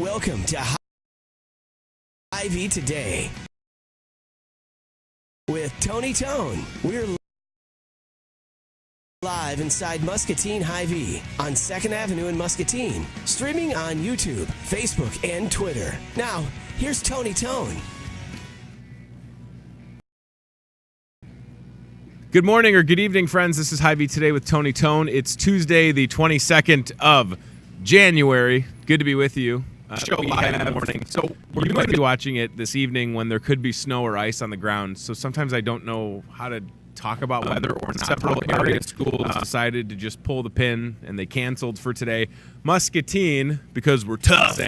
Welcome to Hy-Vee Today with Tony Tone. We're live inside Muscatine Hy-Vee on 2nd Avenue in Muscatine, streaming on YouTube, Facebook, and Twitter. Now, here's Tony Tone. Good morning or good evening, friends. This is Hy-Vee Today with Tony Tone. It's Tuesday, the 22nd of January. Good to be with you. Show live in the morning. So you might be watching it this evening when there could be snow or ice on the ground. So sometimes I don't know how to talk about weather or not. Several area schools decided to just pull the pin, and they canceled for today. Muscatine, because we're tough,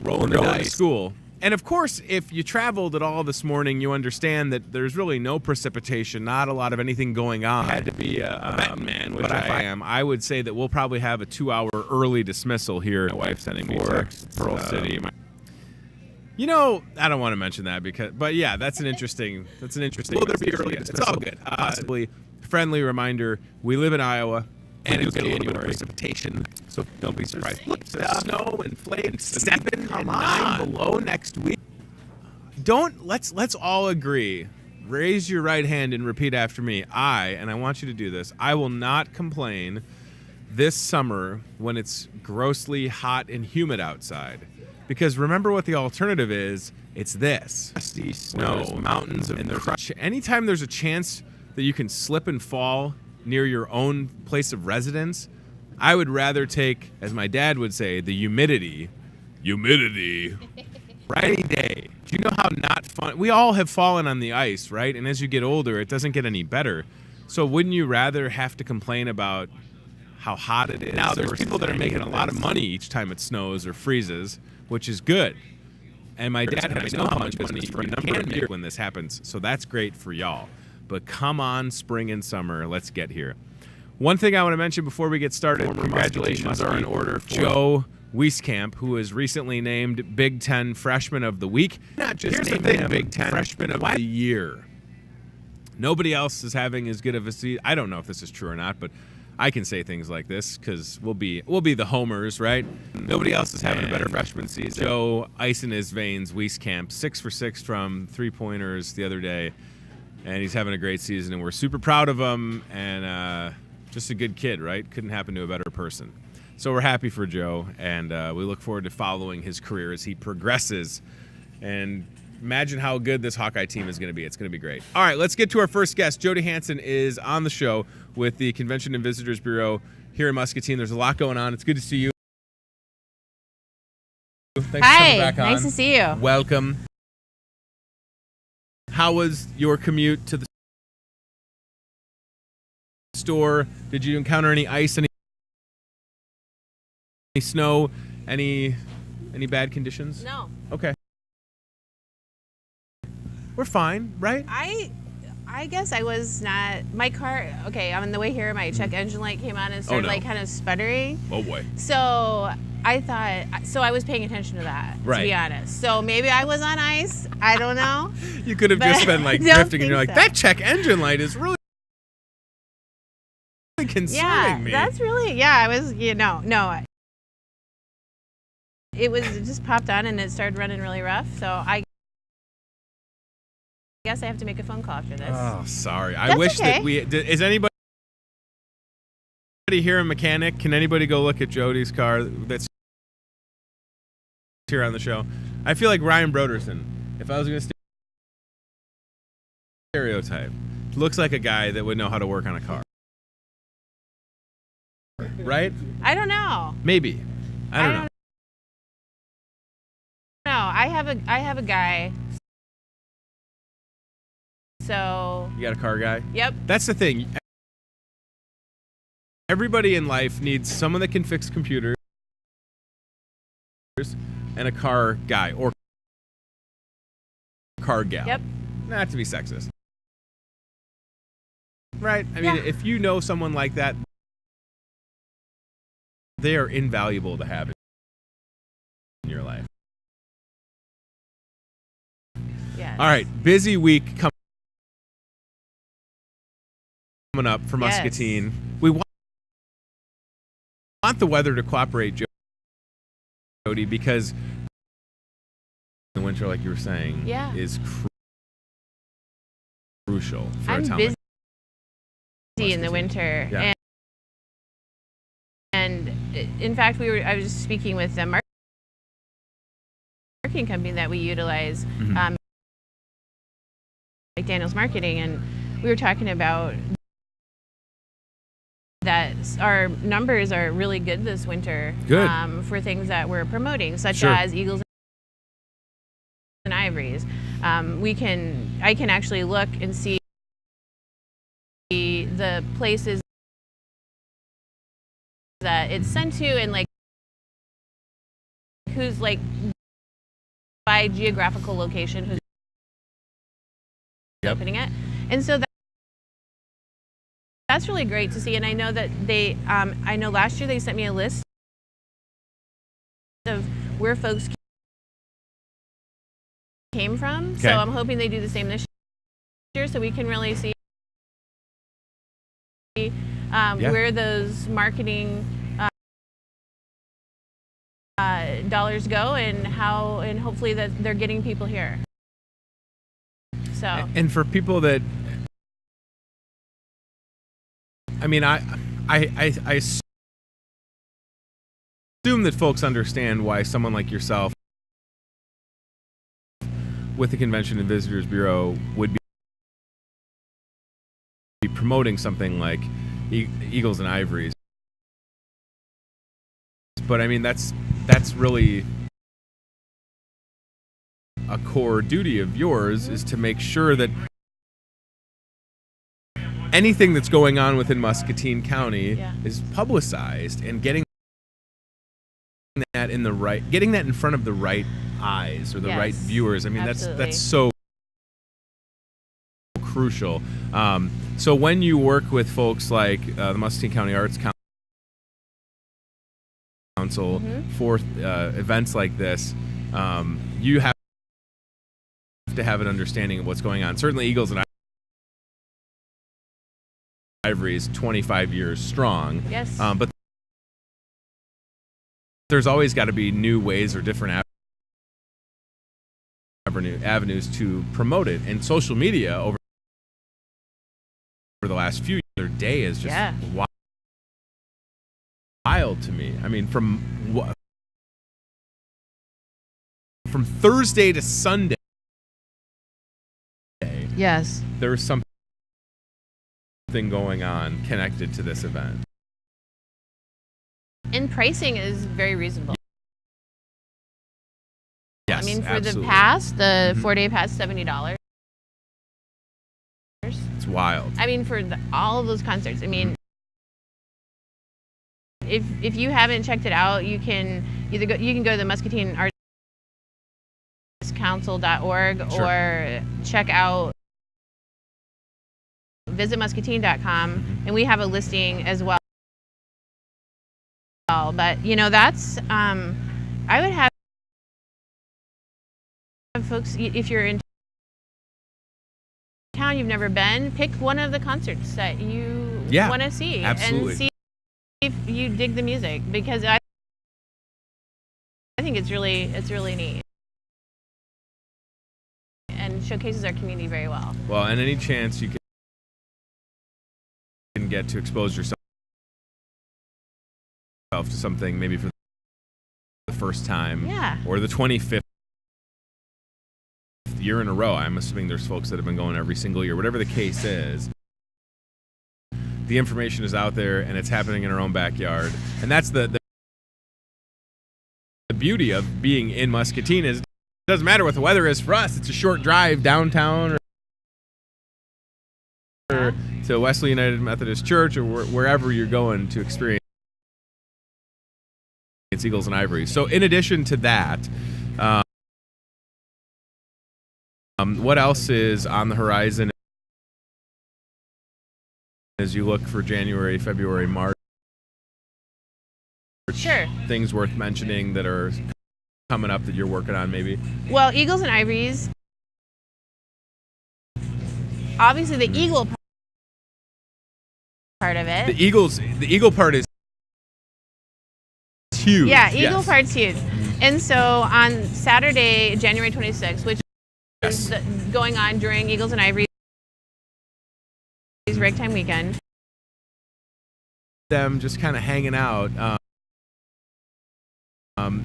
rolling the dice. School. And of course, if you traveled at all this morning, you understand that there's really no precipitation, not a lot of anything going on. Had to be a betting man, which I am. I would say that we'll probably have a 2-hour early dismissal here. My wife's sending me text. Pearl City. You know, I don't want to mention that but yeah, that's an interesting. Will there be early dismissal? It's all good. Possibly. Friendly reminder: we live in Iowa. And it's going to be precipitation, so don't be surprised. Look, snow and flakes, 7 and 9 below next week. Let's all agree. Raise your right hand and repeat after me. And I want you to do this, I will not complain this summer when it's grossly hot and humid outside. Because remember what the alternative is. It's this. Dusty snow, mountains, and anytime there's a chance that you can slip and fall near your own place of residence, I would rather take, as my dad would say, the humidity, rainy day. Do you know how not fun? We all have fallen on the ice, right? And as you get older, it doesn't get any better. So wouldn't you rather have to complain about how hot it is? Now, there's people that are making a lot of money each time it snows or freezes, which is good. And my dad has know how much money for a number of years when this happens. So that's great for y'all. But come on, spring and summer, let's get here. One thing I want to mention before we get started, congratulations are in order for Joe Wieskamp, who was recently named Big Ten Freshman of the Week. Not just named Big Ten Freshman of the Year. Nobody else is having as good of a season. I don't know if this is true or not, but I can say things like this because we'll be the homers, right? Nobody else is having a better freshman season. Joe, ice in his veins, Wieskamp, 6 for 6 from three-pointers the other day. And he's having a great season, and we're super proud of him, and just a good kid, right? Couldn't happen to a better person. So we're happy for Joe, and we look forward to following his career as he progresses. And imagine how good this Hawkeye team is going to be. It's going to be great. All right, let's get to our first guest. Jody Hansen is on the show with the Convention and Visitors Bureau here in Muscatine. There's a lot going on. It's good to see you. Thanks for coming back on. Nice to see you. Welcome. How was your commute to the store? Did you encounter any ice, any snow, any bad conditions? No. Okay. We're fine, right? I guess I was not. My car. Okay, on the way here, my check engine light came on and started kind of sputtering. Oh boy. So I was paying attention to that, to be honest. So maybe I was on ice. I don't know. You could have just been like drifting, and you're like, that check engine light is really concerning me. That's really. I was. No. It just popped on and it started running really rough. So I guess I have to make a phone call after this. Oh, sorry. I wish that is anybody here a mechanic? Can anybody go look at Jody's car that's here on the show? I feel like Ryan Broderson. If I was going to stereotype, looks like a guy that would know how to work on a car. Right? I don't know. Maybe. I don't know. No, I have a guy. So you got a car guy? Yep. That's the thing. Everybody in life needs someone that can fix computers and a car guy or car gal. Yep. Not to be sexist. Right? I mean, if you know someone like that, they are invaluable to have in your life. Yes. All right, busy week coming up for Muscatine. Yes. We want the weather to cooperate, Cody, because the winter, like you were saying, is crucial for I'm a town busy like in the winter, Yeah. and in fact, I was just speaking with the marketing company that we utilize, like Daniel's Marketing, and we were talking about that our numbers are really good this winter. Good. For things that we're promoting, such Sure. as Eagles and Ivories. I can actually look and see the places that it's sent to, and like who's like by geographical location who's opening it, and so that's really great to see. And I know that I know last year they sent me a list of where folks came from. Okay. So I'm hoping they do the same this year, so we can really see where those marketing dollars go, and hopefully that they're getting people here. So. And for people that, I mean, I assume that folks understand why someone like yourself with the Convention and Visitors Bureau would be promoting something like Eagles and Ivories. But I mean, that's really a core duty of yours, is to make sure that anything that's going on within Muscatine County is publicized, and getting that in front of the right eyes, or the right viewers. I mean, absolutely. that's so crucial. So when you work with folks like the Muscatine County Arts Council for events like this, you have to have an understanding of what's going on. Certainly Eagles and Ivories, 25 years strong. Yes. But there's always got to be new ways or different avenues to promote it. And social media over the last few years, their day is just wild to me. I mean, from Thursday to Sunday, Yes. there's something going on connected to this event. And pricing is very reasonable. Yes, I mean, for absolutely. the pass, the 4-day pass, $70. It's wild. I mean, for all of those concerts. I mean, if you haven't checked it out, you can go to the Muscatine Arts Council.org or check out visitmuscatine.com, and we have a listing as well. But that's I would have folks, if you're in town, you've never been, pick one of the concerts that you want to see, absolutely. and see if you dig the music, because I think it's really neat and showcases our community very well. Well, and any chance you can get to expose yourself to something, maybe for the first time, or the 25th year in a row. I'm assuming there's folks that have been going every single year. Whatever the case is, the information is out there, and it's happening in our own backyard. And that's the beauty of being in Muscatine, is it doesn't matter what the weather is for us. It's a short drive downtown or to Wesley United Methodist Church, or wherever you're going to experience Eagles and Ivories. So in addition to that, what else is on the horizon as you look for January, February, March? Sure. Things worth mentioning that are coming up that you're working on, maybe? Well, Eagles and Ivories, obviously the Eagle part of it. The Eagle part is huge. Yeah, Eagle part's huge. And so on Saturday, January 26th, which is going on during Eagles and Ivory's ragtime weekend. Them just kind of hanging out.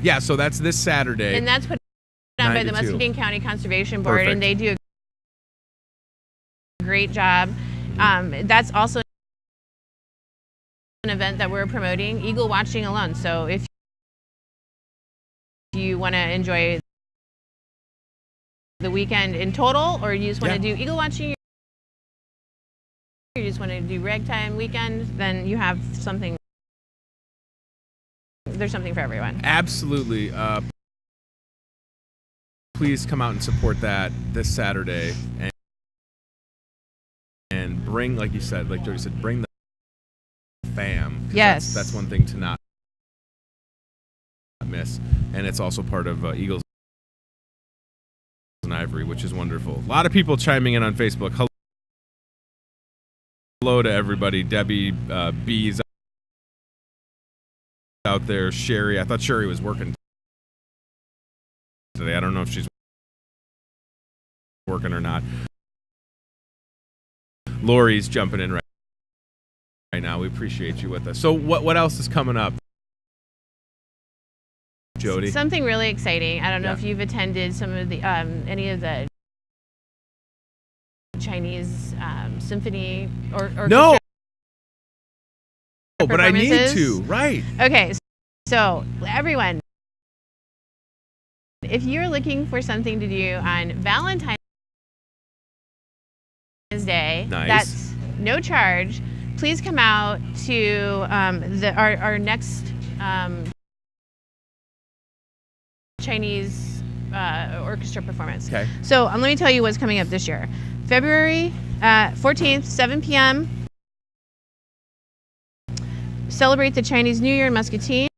Yeah, so that's this Saturday. And that's put on by the Muscatine County Conservation Board, Perfect. and they do a great job. That's also an event that we're promoting, Eagle Watching Alone. So if you want to enjoy the weekend in total, or you just want to do Eagle Watching, or you just want to do ragtime weekend, then you have something. There's something for everyone. Absolutely. Please come out and support that this Saturday, and bring, like you said, like Jody said, bring the fam. Yes, that's one thing to not miss, and it's also part of Eagles and Ivory, which is wonderful. A lot of people chiming in on Facebook. Hello to everybody. Debbie B's out there. Sherry, I thought Sherry was working today. I don't know if she's working or not. Lori's jumping in right now. We appreciate you with us. So what else is coming up, Jody? Something really exciting. I don't know if you've attended some of the any of the Chinese symphony or no, but I need to. Right. Okay, so everyone, if you're looking for something to do on Valentine's Day, that's no charge. Please come out to our next Chinese orchestra performance. Okay. So let me tell you what's coming up this year. February 14th, 7 p.m. Celebrate the Chinese New Year in Muscatine.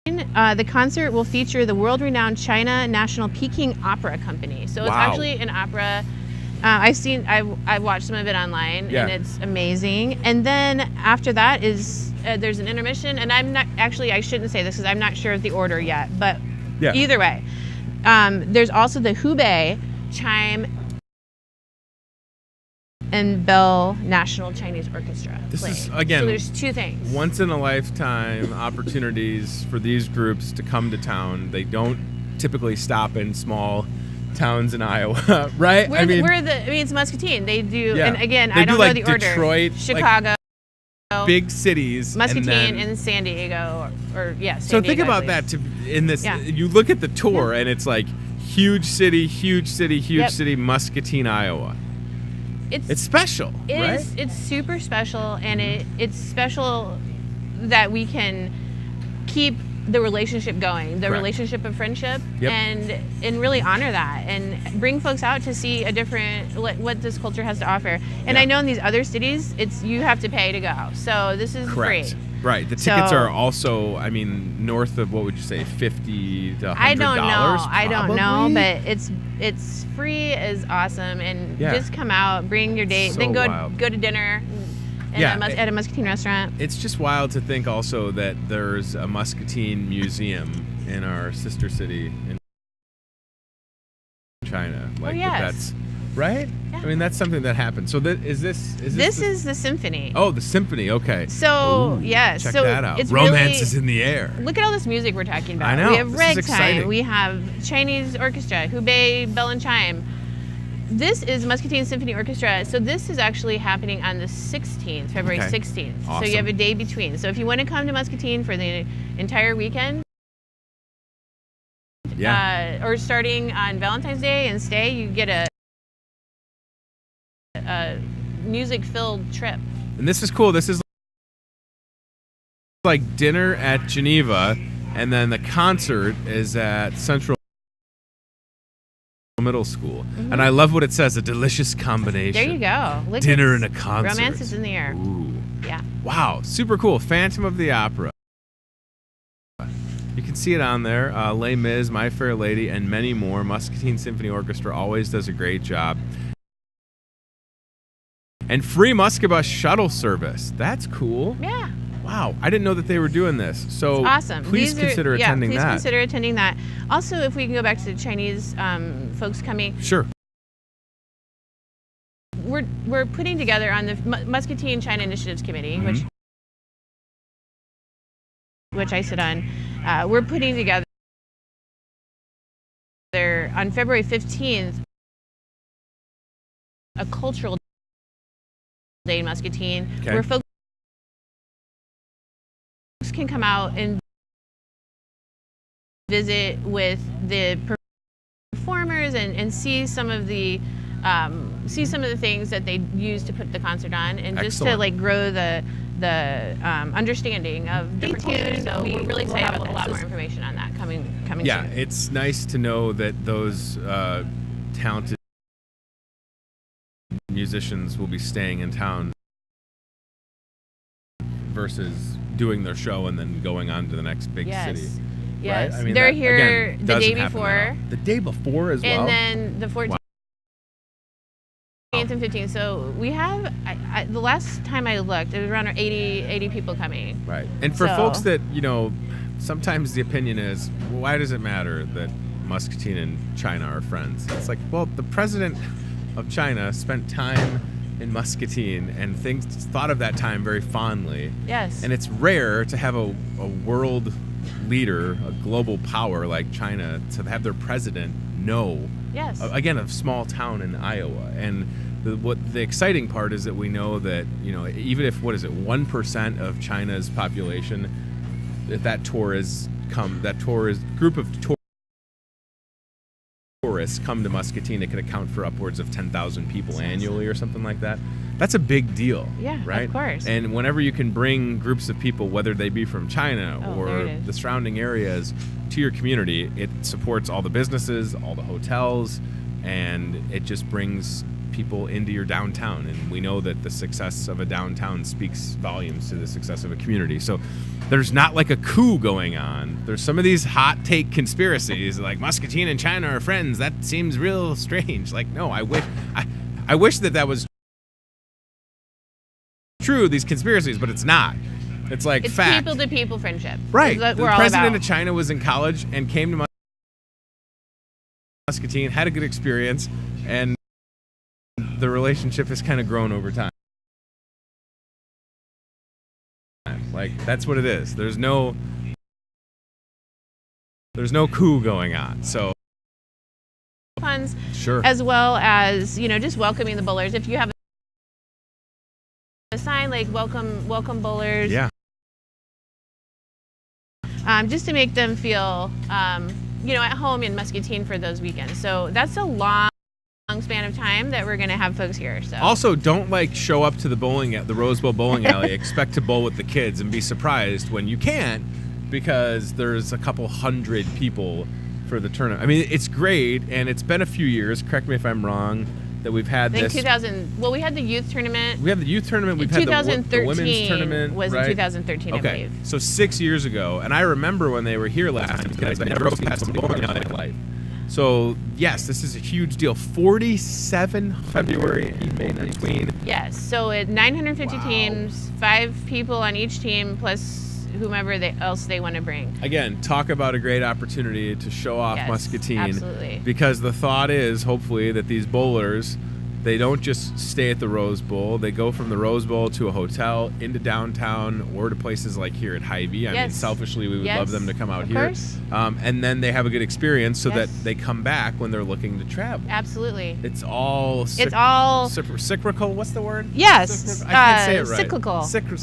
The concert will feature the world-renowned China National Peking Opera Company. So it's actually an opera. I've watched some of it online, and it's amazing. And then after that is there's an intermission, and I'm not actually, I shouldn't say this because I'm not sure of the order yet, but either way, there's also the Hy-Vee Chime and Bell National Chinese Orchestra. This is, again, so there's two things. Once in a lifetime opportunities for these groups to come to town. They don't typically stop in small towns in Iowa, right? It's Muscatine. They do, and again, they I don't know the order. Detroit, Chicago, big cities, Muscatine, and San Diego, or San so Diego, think about that. In this, you look at the tour, and it's like huge city, Muscatine, Iowa. It's special, right? It's super special, and it's special that we can keep the relationship going, the relationship of friendship, and really honor that, and bring folks out to see a different what this culture has to offer. And I know in these other cities, you have to pay to go. So this is free. Right. The tickets are also, I mean, north of, what would you say, $50 to $100? I don't know, but it's free, is awesome, and just come out, bring your date, then go to dinner at a Muscatine restaurant. It's just wild to think also that there's a Muscatine museum in our sister city in China. That's right. Yeah. I mean, that's something that happened. So is this is the symphony. Oh, the symphony. Okay. So check that out. Romance is in the air. Look at all this music we're talking about. I know. We have ragtime. We have Chinese orchestra, Hy-Vee, Bell and Chime. This is Muscatine Symphony Orchestra. So this is actually happening on the 16th, February 16th. Awesome. So you have a day between. So if you want to come to Muscatine for the entire weekend, or starting on Valentine's Day and stay, you get a music-filled trip. And this is cool. This is like dinner at Geneva, and then the concert is at Central Middle School. And I love what it says, a delicious combination. There you go. Dinner and a concert. Romance is in the air. Ooh. Yeah. Wow, super cool. Phantom of the Opera. You can see it on there. Les Mis, My Fair Lady, and many more. Muscatine Symphony Orchestra always does a great job. And free Muscabus shuttle service. That's cool. Yeah. Wow, I didn't know that they were doing this. So it's awesome. Please consider attending that. Please consider attending that. Also, if we can go back to the Chinese folks coming. Sure. We're putting together on the Muscatine China Initiatives Committee, which I sit on. We're putting together on February 15th a cultural day in Muscatine where folks can come out and visit with the performers and see some of the things that they use to put the concert on, and just to like grow the understanding of different tunes. So we're really excited about a lot more information on that coming Yeah, soon. it's nice to know that those talented musicians will be staying in town versus doing their show and then going on to the next big city. Yes, right? I mean, they're that, here again, the day doesn't happen that before. often. The day before as well? And then the 14th Wow. and 15th. So we have, the last time I looked, it was around 80 people coming. Right. And for folks that, sometimes the opinion is, well, why does it matter that Muscatine and China are friends? It's like, well, the president of China spent time in Muscatine and thought of that time very fondly. Yes. And it's rare to have a world leader, a global power like China, to have their president know. Yes. Again, a small town in Iowa. And the exciting part is that we know that, even if, 1% of China's population, if that group of tourists come to Muscatine, it could account for upwards of 10,000 people annually or something like that. That's a big deal. Yeah, right? Of course. And whenever you can bring groups of people, whether they be from China or the surrounding areas, to your community, it supports all the businesses, all the hotels, and it just brings people into your downtown. And we know that the success of a downtown speaks volumes to the success of a community. So there's not like a coup going on. There's some of these hot take conspiracies like Muscatine and China are friends. That seems real strange. Like, no, I wish that was true, these conspiracies, but it's not. It's like it's fact. People to people friendship. Right. The president of China was in college and came to Muscatine, had a good experience, and the relationship has kind of grown over time. Like, that's what it is. There's no coup going on. So funds, sure. As well as, just welcoming the bowlers. If you have a sign like welcome bowlers. Yeah. Just to make them feel, at home in Muscatine for those weekends. So that's a long span of time that we're going to have folks here. So also, don't show up to the Rose Bowl bowling alley, expect to bowl with the kids, and be surprised when you can't because there's a couple hundred people for the tournament. I mean, it's great, and it's been a few years. Correct me if I'm wrong. That we've had this. we had the youth tournament. We have the youth tournament. We've had the women's tournament. Was right? in 2013, okay. I believe. So 6 years ago, and I remember when they were here last time because I never had some bowling in my life. So yes, this is a huge deal. 47 February between. Yes. So 950 teams, 5 people on each team, plus whomever else they want to bring. Again, talk about a great opportunity to show off Muscatine. Absolutely. Because the thought is, hopefully, that these bowlers, they don't just stay at the Rose Bowl. They go from the Rose Bowl to a hotel, into downtown, or to places like here at Hy-Vee. I mean, selfishly, we would love them to come out here. Course. And then they have a good experience so that they come back when they're looking to travel. Absolutely. It's all cyclical. What's the word? Yes. I can't say it right. Cyclical. Cyclical.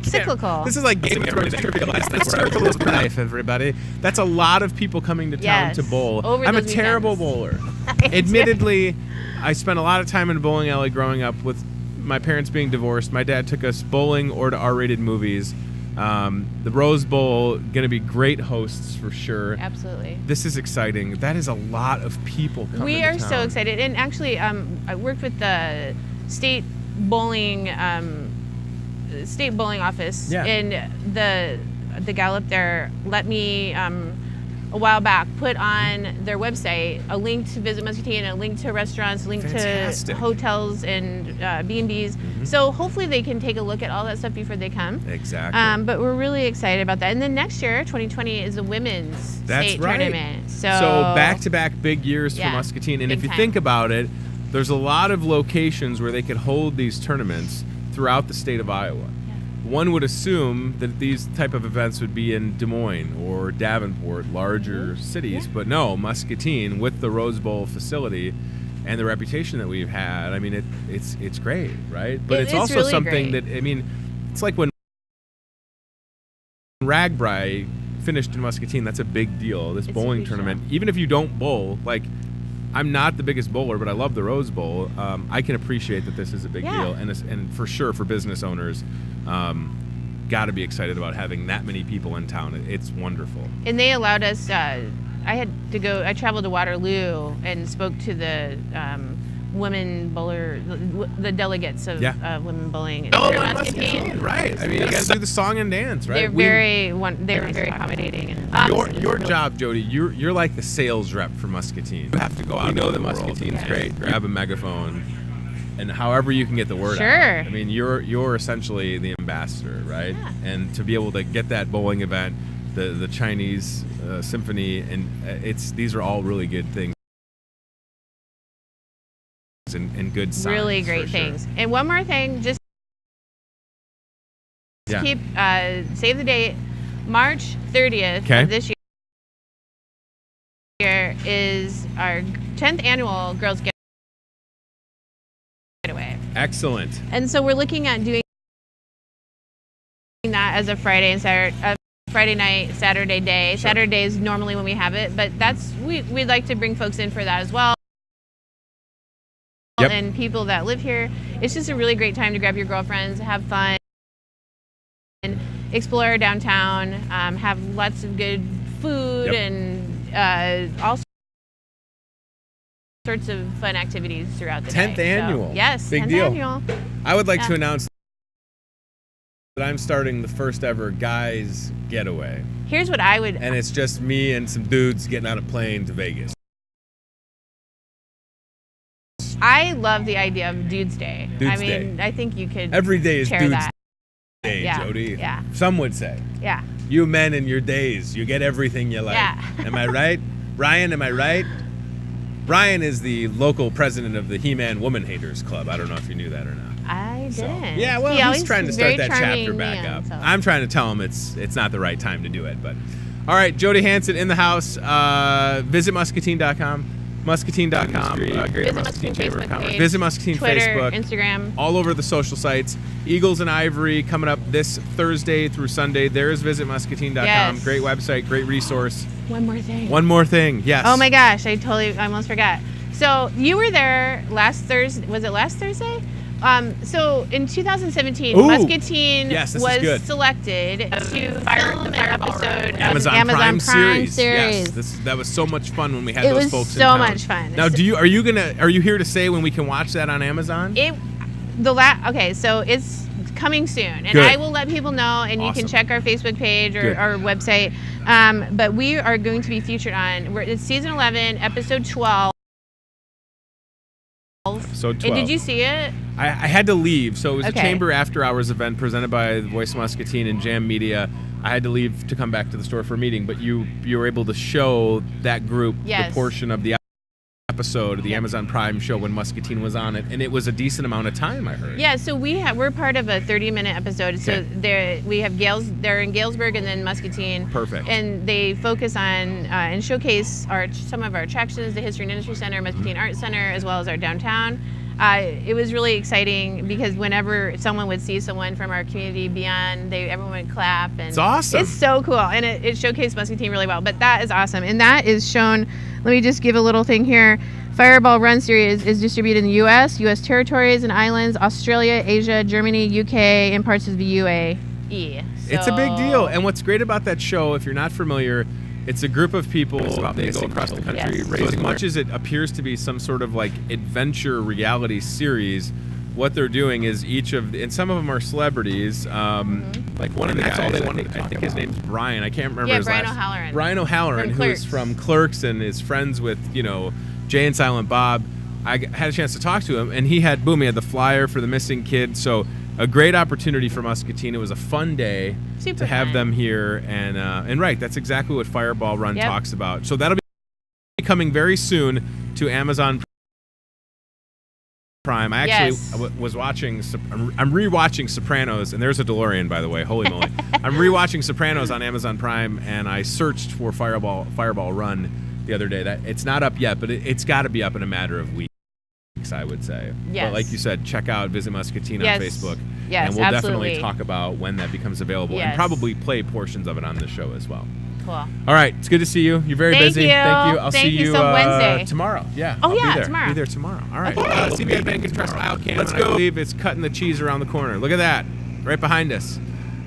Cyclical. This is like Game of Thrones trivia life, everybody. That's a lot of people coming to town to bowl. I'm a terrible bowler. Admittedly, I spent a lot of time in a bowling alley growing up with my parents being divorced. My dad took us bowling or to R-rated movies. The Rose Bowl, going to be great hosts for sure. Absolutely. This is exciting. That is a lot of people coming We are so excited. And actually, I worked with the state bowling office. Yeah. And the gal up there let me a while back put on their website a link to Visit Muscatine, a link to restaurants, a link to hotels and B&Bs. So hopefully they can take a look at all that stuff before they come. Exactly. But we're really excited about that. And then next year, 2020, is the women's state tournament. So back-to-back big years for Muscatine. And if you think about it, there's a lot of locations where they could hold these tournaments throughout the state of Iowa. One would assume that these type of events would be in Des Moines or Davenport, larger cities, but no, Muscatine with the Rose Bowl facility and the reputation that we've had. I mean, it's great, right? But it's also really something great. That, I mean, it's like when Ragbri finished in Muscatine. That's a big deal. This bowling tournament, even if you don't bowl, like, I'm not the biggest bowler, but I love the Rose Bowl. I can appreciate that this is a big deal, and for sure for business owners, got to be excited about having that many people in town. It's wonderful. And they allowed us. I traveled to Waterloo and spoke to the women bowler, the delegates of women bowling. Right. I mean, you guys do the song and dance, right? They're very accommodating. And, your job, Jody, you're like the sales rep for Muscatine. You have to go out. You know that Muscatine's great. Grab a megaphone, and however you can get the word out. I mean, you're essentially the ambassador, right? Yeah. And to be able to get that bowling event, the Chinese symphony, and these are all really good things. And good signs. Really great things. And one more thing, just keep save the date. March 30th of this year is our 10th annual Girls Getaway. Excellent. And so we're looking at doing that as a Friday and Saturday. Friday night, Saturday day. Sure. Saturday is normally when we have it, but we'd like to bring folks in for that as well. Yep. And people that live here. It's just a really great time to grab your girlfriends, have fun, and explore downtown, have lots of good food and all sorts of fun activities throughout the day. 10th annual. So, yes, big 10th deal. Annual. I would like to announce that I'm starting the first ever guys getaway. Here's what I would... And it's just me and some dudes getting on a plane to Vegas. I love the idea of Dude's Day. I think you could every day is Dude's that. Day, Jody. Yeah. Some would say. Yeah. You men in your days, you get everything you like. Yeah. Am I right? Brian, am I right? Brian is the local president of the He-Man Woman Haters Club. I don't know if you knew that or not. I didn't. Yeah, well, he's trying to start that chapter back up. So. I'm trying to tell him it's not the right time to do it. But all right, Jody Hansen in the house. Visit Muscatine.com. Muscatine.com, Greater Muscatine Chamber of Commerce. Visit Muscatine Twitter, Facebook, Instagram, all over the social sites. Eagles and Ivory coming up this Thursday through Sunday. There's visitmuscatine.com. Yes. Great website, great resource. One more thing. Yes. Oh my gosh, I almost forgot. So you were there last Thursday. Was it last Thursday? So in 2017, Muscatine was selected to film an episode of Amazon Prime series. Yes, that was so much fun when we had those folks in town. It was so much fun. Now, are you here to say when we can watch that on Amazon? Okay, so it's coming soon, and I will let people know, and you can check our Facebook page or our website. But we are going to be featured on. It's season 11, episode 12. So 12. And did you see it? I had to leave. So it was a Chamber After Hours event presented by the Voice of Muscatine and Jam Media. I had to leave to come back to the store for a meeting, but you were able to show that group the portion of the episode of the Amazon Prime show when Muscatine was on it, and it was a decent amount of time, I heard. Yeah, so we're part of a 30-minute episode. So we have they're in Galesburg and then Muscatine. Perfect. And they focus on and showcase some of our attractions, the History and Industry Center, Muscatine Art Center, as well as our downtown. It was really exciting because whenever someone would see someone from our community beyond, everyone would clap. And it's awesome. It's so cool, and it showcased Muscatine really well. But that is awesome, and that is shown. Let me just give a little thing here. Fireball Run Series is distributed in the U.S., U.S. territories and islands, Australia, Asia, Germany, UK, and parts of the UAE. It's a big deal, and what's great about that show, if you're not familiar, it's a group of people they go across the country. So as much as it appears to be some sort of like adventure reality series, what they're doing is and some of them are celebrities. Like one of the guys, I think his name's Brian. I can't remember his Brian last. O'Halloran. Brian O'Halloran, who is from Clerks and is friends with Jay and Silent Bob. I had a chance to talk to him, and he had the flyer for the missing kid. So a great opportunity for Muscatine. It was a fun day to have them here, and right, that's exactly what Fireball Run talks about. So that'll be coming very soon to Amazon Prime. I actually was watching. I'm rewatching Sopranos, and there's a DeLorean, by the way. Holy moly! I'm rewatching Sopranos on Amazon Prime, and I searched for Fireball Run the other day. That it's not up yet, but it's got to be up in a matter of weeks, I would say. Yes. But like you said, check out Visit Muscatine on Facebook. Yes, and we'll absolutely. definitely talk about when that becomes available, and probably play portions of it on the show as well. Cool. All right, it's good to see you. You're very busy. Thank you. I'll see you Wednesday. Tomorrow. Yeah. Oh, I'll be there. tomorrow. Be there tomorrow. All right. CBA Bank Express Style Can. Let's go. I believe it's cutting the cheese around the corner. Look at that, right behind us.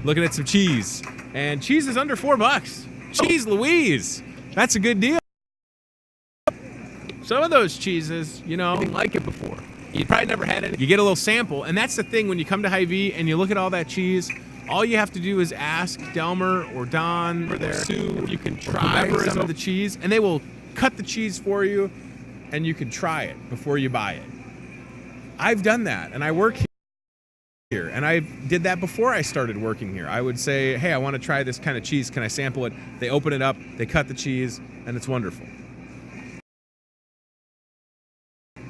Looking at some cheese, and cheese is under $4. Cheese Louise. That's a good deal. Some of those cheeses, I didn't like it before. You probably never had it. You get a little sample, and that's the thing when you come to Hy-Vee and you look at all that cheese. All you have to do is ask Delmer or Don or Sue if you can try some of the cheese, and they will cut the cheese for you, and you can try it before you buy it. I've done that, and I work here, and I did that before I started working here. I would say, hey, I want to try this kind of cheese. Can I sample it? They open it up, they cut the cheese, and it's wonderful.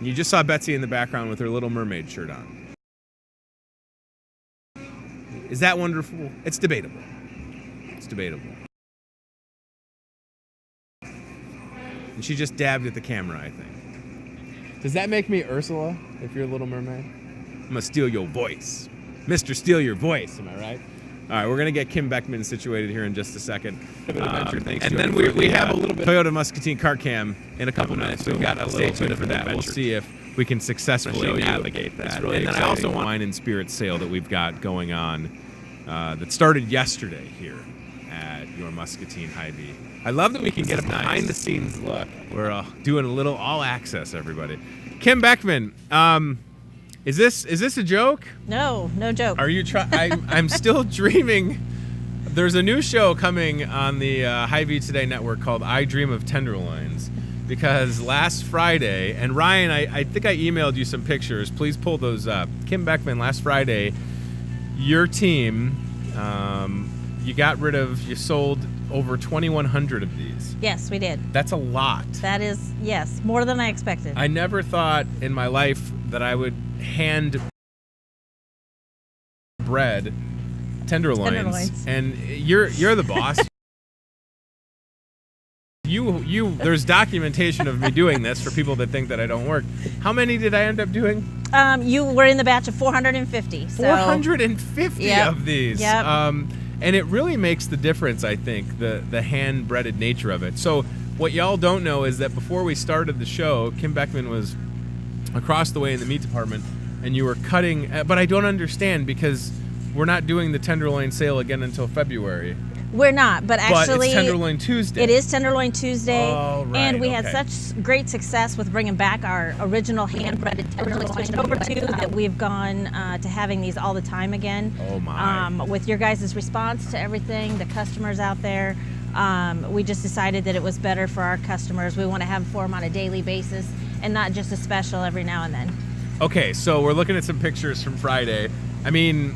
You just saw Betsy in the background with her Little Mermaid shirt on. Is that wonderful? It's debatable. It's debatable. And she just dabbed at the camera, I think. Does that make me Ursula, if you're a Little Mermaid? I'm going to steal your voice. Mr. Steal Your Voice, am I right? All right, we're going to get Kim Beckman situated here in just a second. And then we have a little bit Toyota Muscatine car cam in a couple minutes. We've got a little bit for that. We'll see if we can successfully navigate that. Really and then I also want wine and spirit sale that we've got going on that started yesterday here at your Muscatine Hy-Vee. I love that we can get a behind-the-scenes look. We're doing a little all-access, everybody. Kim Beckman, is this a joke? No joke. Are you I'm still dreaming. There's a new show coming on the Hy-Vee Today network called I Dream of Tenderloins, because last Friday, and Ryan, I think I emailed you some pictures. Please pull those up. Kim Beckman, last Friday, your team, you sold over 2,100 of these. Yes, we did. That's a lot. That is, yes, more than I expected. I never thought in my life that I would hand bread tenderloins. And you're the boss. There's documentation of me doing this for people that think that I don't work. How many did I end up doing? You were in the batch of 450. 450 of these. Yep. And it really makes the difference, I think, the hand-breaded nature of it. So what y'all don't know is that before we started the show, Kim Beckman was across the way in the meat department, and you were cutting, but I don't understand because we're not doing the tenderloin sale again until February. We're not, but actually... But it's Tenderloin Tuesday. It is Tenderloin Tuesday. Oh, right, and we had such great success with bringing back our original hand-breaded tenderloins over to that we've gone to having these all the time again. Oh, my. With your guys' response to everything, the customers out there, we just decided that it was better for our customers. We want to have them for them on a daily basis and not just a special every now and then. Okay, so we're looking at some pictures from Friday. I mean...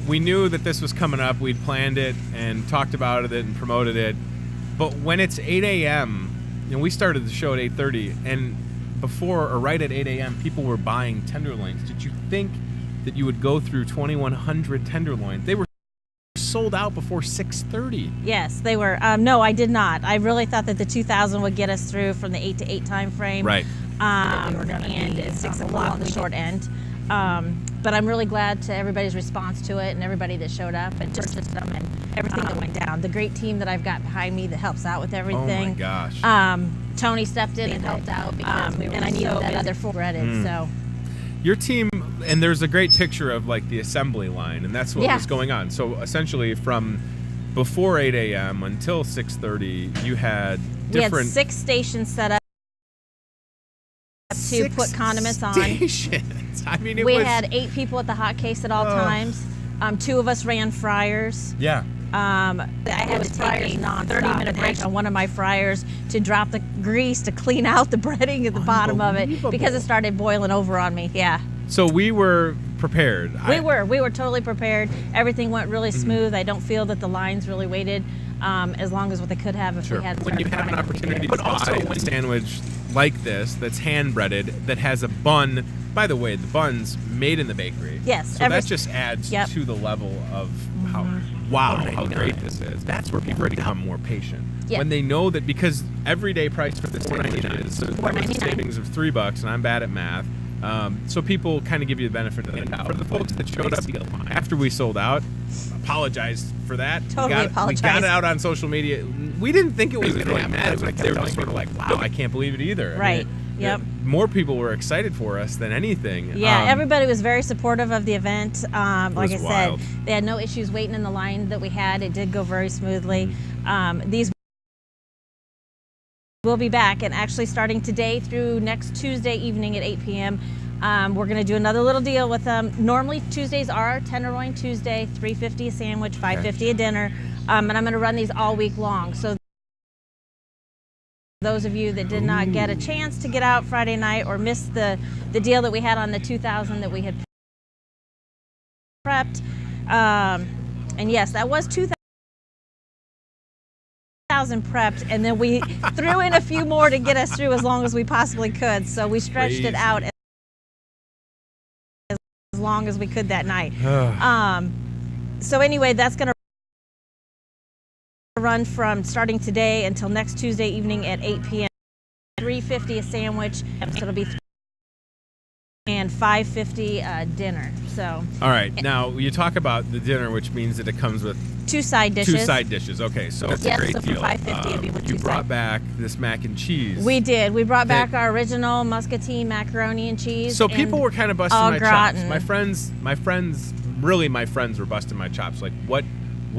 we knew that this was coming up. We'd planned it and talked about it and promoted it. But when it's 8 a.m., we started the show at 8:30, and before or right at 8 a.m., people were buying tenderloins. Did you think that you would go through 2,100 tenderloins? They were sold out before 6:30. Yes, they were. No, I did not. I really thought that the 2,000 would get us through from the 8 to 8 time frame. Right. And at 6 o'clock on the short end. But I'm really glad to everybody's response to it and everybody that showed up and purchased them and everything that went down. The great team that I've got behind me that helps out with everything. Oh my gosh. Tony stepped in and helped out because and I knew that other full breaded. So your team, and there's a great picture of like the assembly line, and that's what was going on. So essentially from before 8 a.m. until 6:30, you had different... We had 6 stations set up. to put condiments on. Stations. I mean, we had 8 people at the hot case at all times. 2 of us ran fryers. Yeah. I had to take a 30-minute break on one of my fryers to drop the grease to clean out the breading at the bottom of it because it started boiling over on me. Yeah. So we were prepared. We were totally prepared. Everything went really smooth. I don't feel that the lines really waited as long as what they could have if we had. When you have an opportunity to buy a sandwich like this that's hand breaded that has a bun. By the way, the bun's made in the bakery. Yes. So that just adds to the level of how great this is. That's where people become more patient. Yeah. When they know that, because everyday price for this $4.99 is a savings of $3, and I'm bad at math. So people kind of give you the benefit of the doubt. For the folks that showed up after we sold out, apologize for that. Totally apologize. We got it out on social media. We didn't think it was going to be mad. It was like they were just sort of like, wow, I can't believe it either. Right. I mean, yep. More people were excited for us than anything. Yeah, everybody was very supportive of the event. Like I wild. said, they had no issues waiting in the line that we had. It did go very smoothly. These will be back, and actually starting today through next Tuesday evening at 8 p.m., we're going to do another little deal with them. Normally Tuesdays are Tenderloin Tuesday, $3.50 a sandwich, $5.50 a dinner, and I'm going to run these all week long. So those of you that did not get a chance to get out Friday night or missed the deal that we had on the 2,000 that we had prepped, and yes, that was 2,000 prepped, and then we threw in a few more to get us through as long as we possibly could. So we stretched it out as long as we could that night. So anyway, that's going to run from starting today until next Tuesday evening at 8 p.m. $3.50 a sandwich, so it'll be and $5.50 dinner. So. All right. Now you talk about the dinner, which means that it comes with 2 side dishes. 2 side dishes. Okay, so that's a great so deal. For $5.50, it'd be with you 2 brought side. back this mac and cheese. We did. We brought back our original muscatine macaroni and cheese. So people were kind of busting my chops. gratin. My friends were busting my chops. Like, what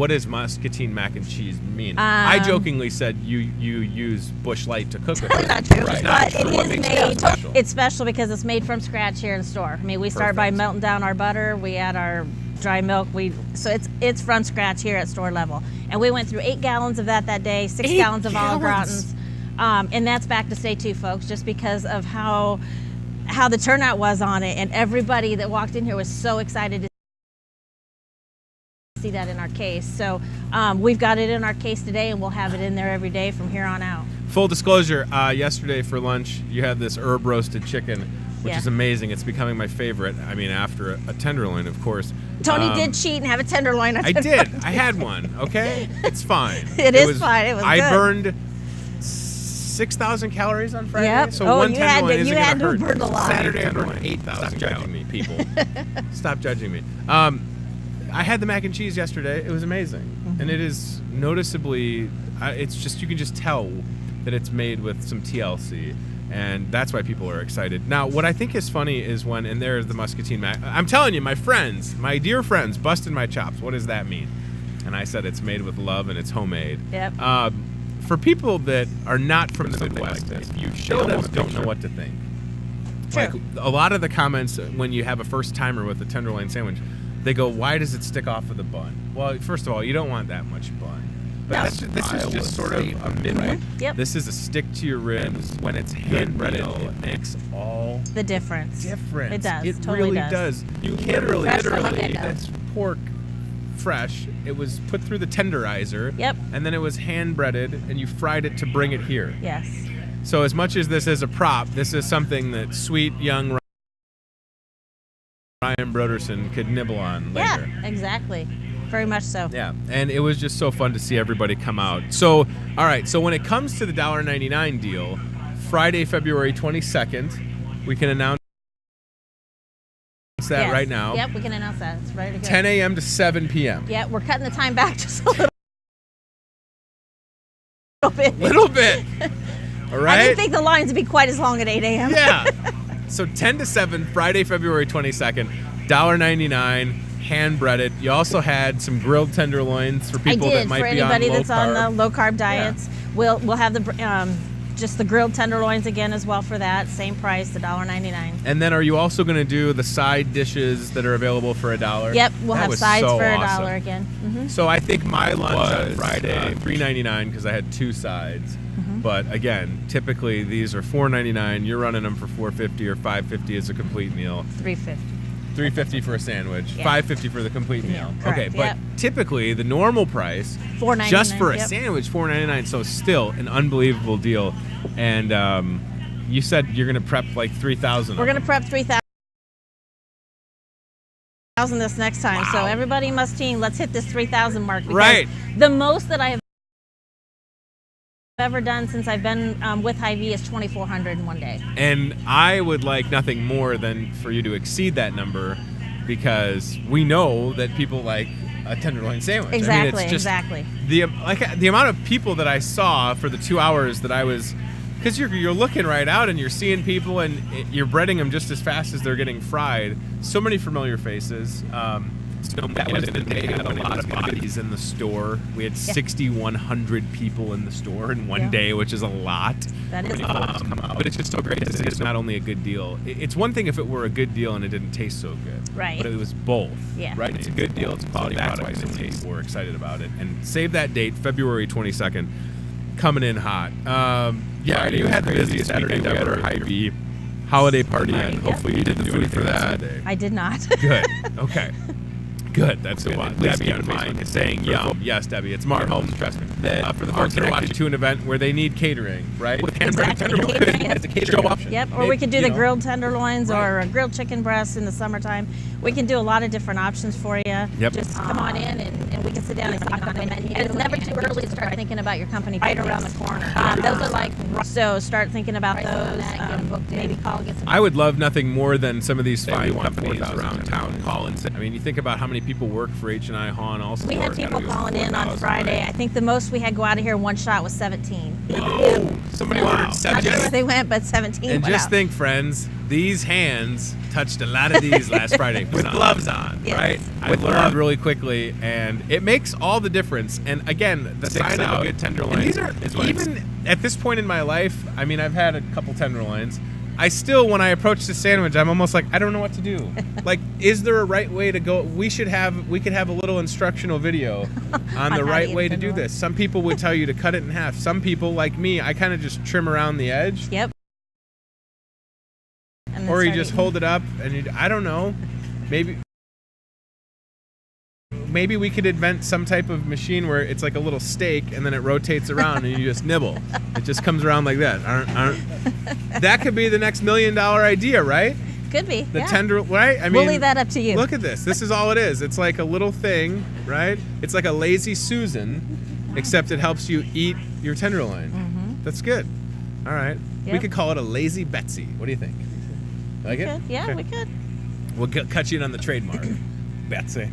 does muscatine mac and cheese mean? I jokingly said you use Busch Light to cook with it. Not true. Right. But Not true. What makes it special? It's special because it's made from scratch here in the store. I mean, we start by melting down our butter. We add our dry milk. So it's from scratch here at store level. And we went through 8 gallons of that day, 6 gallons of olive gratins. And that's back to stay too, folks, just because of how the turnout was on it. And everybody that walked in here was so excited to see that in our case. So we've got it in our case today, and we'll have it in there every day from here on out. Full disclosure, yesterday for lunch, you had this herb roasted chicken, which is amazing. It's becoming my favorite. I mean, after a tenderloin, of course. Tony did cheat and have a tenderloin. I did. I had one, okay? It's fine. It was fine. It was I good. burned 6,000 calories on Friday. Yep. So one tenderloin isn't had going to hurt. burn a lot. Saturday I burned 8,000. Stop judging me, people. Stop judging me. I had the mac and cheese yesterday. It was amazing. And it is noticeably, it's just, you can just tell that it's made with some TLC. And that's why people are excited. Now, what I think is funny is when, and there's the muscatine mac. I'm telling you, my friends, my dear friends, busted my chops. What does that mean? And I said it's made with love and it's homemade. Yep. For people that are not from the Midwest, if you show them, don't know what to think. True. Like a lot of the comments when you have a first timer with a tenderloin sandwich, they go, "Why does it stick off of the bun?" Well, first of all, you don't want that much bun. But this is just sort of a mid-way. Yep. This is a stick to your ribs. When it's hand breaded, it makes all the difference. It does. It totally really does. You can't really literally. That's pork fresh. It was put through the tenderizer. Yep. And then it was hand breaded, and you fried it to bring it here. Yes. So as much as this is a prop, this is something that sweet young Ryan Broderson could nibble on later. Yeah, exactly. Very much so. Yeah, and it was just so fun to see everybody come out. So, all right, so when it comes to the $1.99 deal, Friday, February 22nd, we can announce that right now. Yep, we can announce that. It's ready to go. 10 a.m. to 7 p.m. Yeah, we're cutting the time back just a little bit. Little bit. All right? I didn't think the lines would be quite as long at 8 a.m. Yeah. So 10 to 7, Friday, February 22nd, $1.99. Hand breaded. You also had some grilled tenderloins for people that might be on low carb. For anybody that's on the low carb diets. Yeah. We'll have the just the grilled tenderloins again as well for that. Same price, $1.99. And then are you also going to do the side dishes that are available for $1? Yep, we'll have sides for $1 awesome. again. Mm-hmm. So I think my lunch on Friday, $3.99 because I had 2 sides. Mm-hmm. But again, typically these are $4.99. You're running them for $4.50 or $5.50 as a complete meal. $3.50. $3.50 for a sandwich, Yeah. $5.50 for the complete meal. Yeah, correct, okay, but yep. typically the normal price, $4.99, just for a yep. sandwich, $4.99. So still an unbelievable deal. And you said you're going to prep like 3,000. We're going to prep 3,000 this next time. Wow. So everybody must team. Let's hit this 3,000 mark. Because Right. the most that I have ever done since I've been with Hy-Vee is 2,400 in one day. And I would like nothing more than for you to exceed that number, because we know that people like a tenderloin sandwich. Exactly, I mean, it's just exactly. the amount of people that I saw for the 2 hours that I was, because you're looking right out and you're seeing people and you're breading them just as fast as they're getting fried. So many familiar faces. That was the day. We had a lot of bodies in the store. We had 6,100 people in the store in one day, which is a lot. That is But it's just so great that it's not only a good deal. It's one thing if it were a good deal and it didn't taste so good. Right. But it was both. Yeah. Right? It's a good deal. It's a quality product. We're excited about it. And save that date, February 22nd, coming in hot. Yeah, you had the busiest weekend ever at Hy-Vee holiday party, and hopefully you didn't do anything for that. I did not. Good. Okay. Good. That's the one. Debbie on mine is saying yum. Yes, Debbie. It's Mark Holmes. Trust me. For the folks that are watching to an event where they need catering, right? With Exactly. It's a catering option. Yep, or we could do the grilled tenderloins or grilled chicken breasts in the summertime. We can do a lot of different options for you. Yep. Just come on in and we can sit down and talk on the menu. And it's never too early to start thinking about your company right around the corner. Those are like, so start thinking about those. Maybe call, get some. I would love nothing more than some of these fine companies around town call and say, I mean, you think about how many people work for H&I Hahn also. We had people calling in on Friday. I think the most we had go out of here in one shot was 17. Somebody ordered Not sure where they went, but 17 And went just out. think, friends, these hands touched a lot of these last Friday with gloves on, Yes. right? I learned really quickly, and it makes all the difference. And again, the sign of a good tenderloin. And these are, even at this point in my life, I mean, I've had a couple tenderloins. I still, when I approach the sandwich, I'm almost like, I don't know what to do. Like, is there a right way to go? We could have a little instructional video on the right way to do this. Some people would tell you to cut it in half. Some people, like me, I kind of just trim around the edge. Yep. Or you just hold it up and I don't know. Maybe we could invent some type of machine where it's like a little steak and then it rotates around and you just nibble. It just comes around like that. That could be the next $1 million idea, right? Could be. The tender, right? I mean, we'll leave that up to you. Look at this. This is all it is. It's like a little thing, right? It's like a lazy Susan, except it helps you eat your tenderloin. Mm-hmm. That's good. All right. Yep. We could call it a lazy Betsy. What do you think? Like it? Yeah, Okay. we could. We'll cut you in on the trademark, Betsy.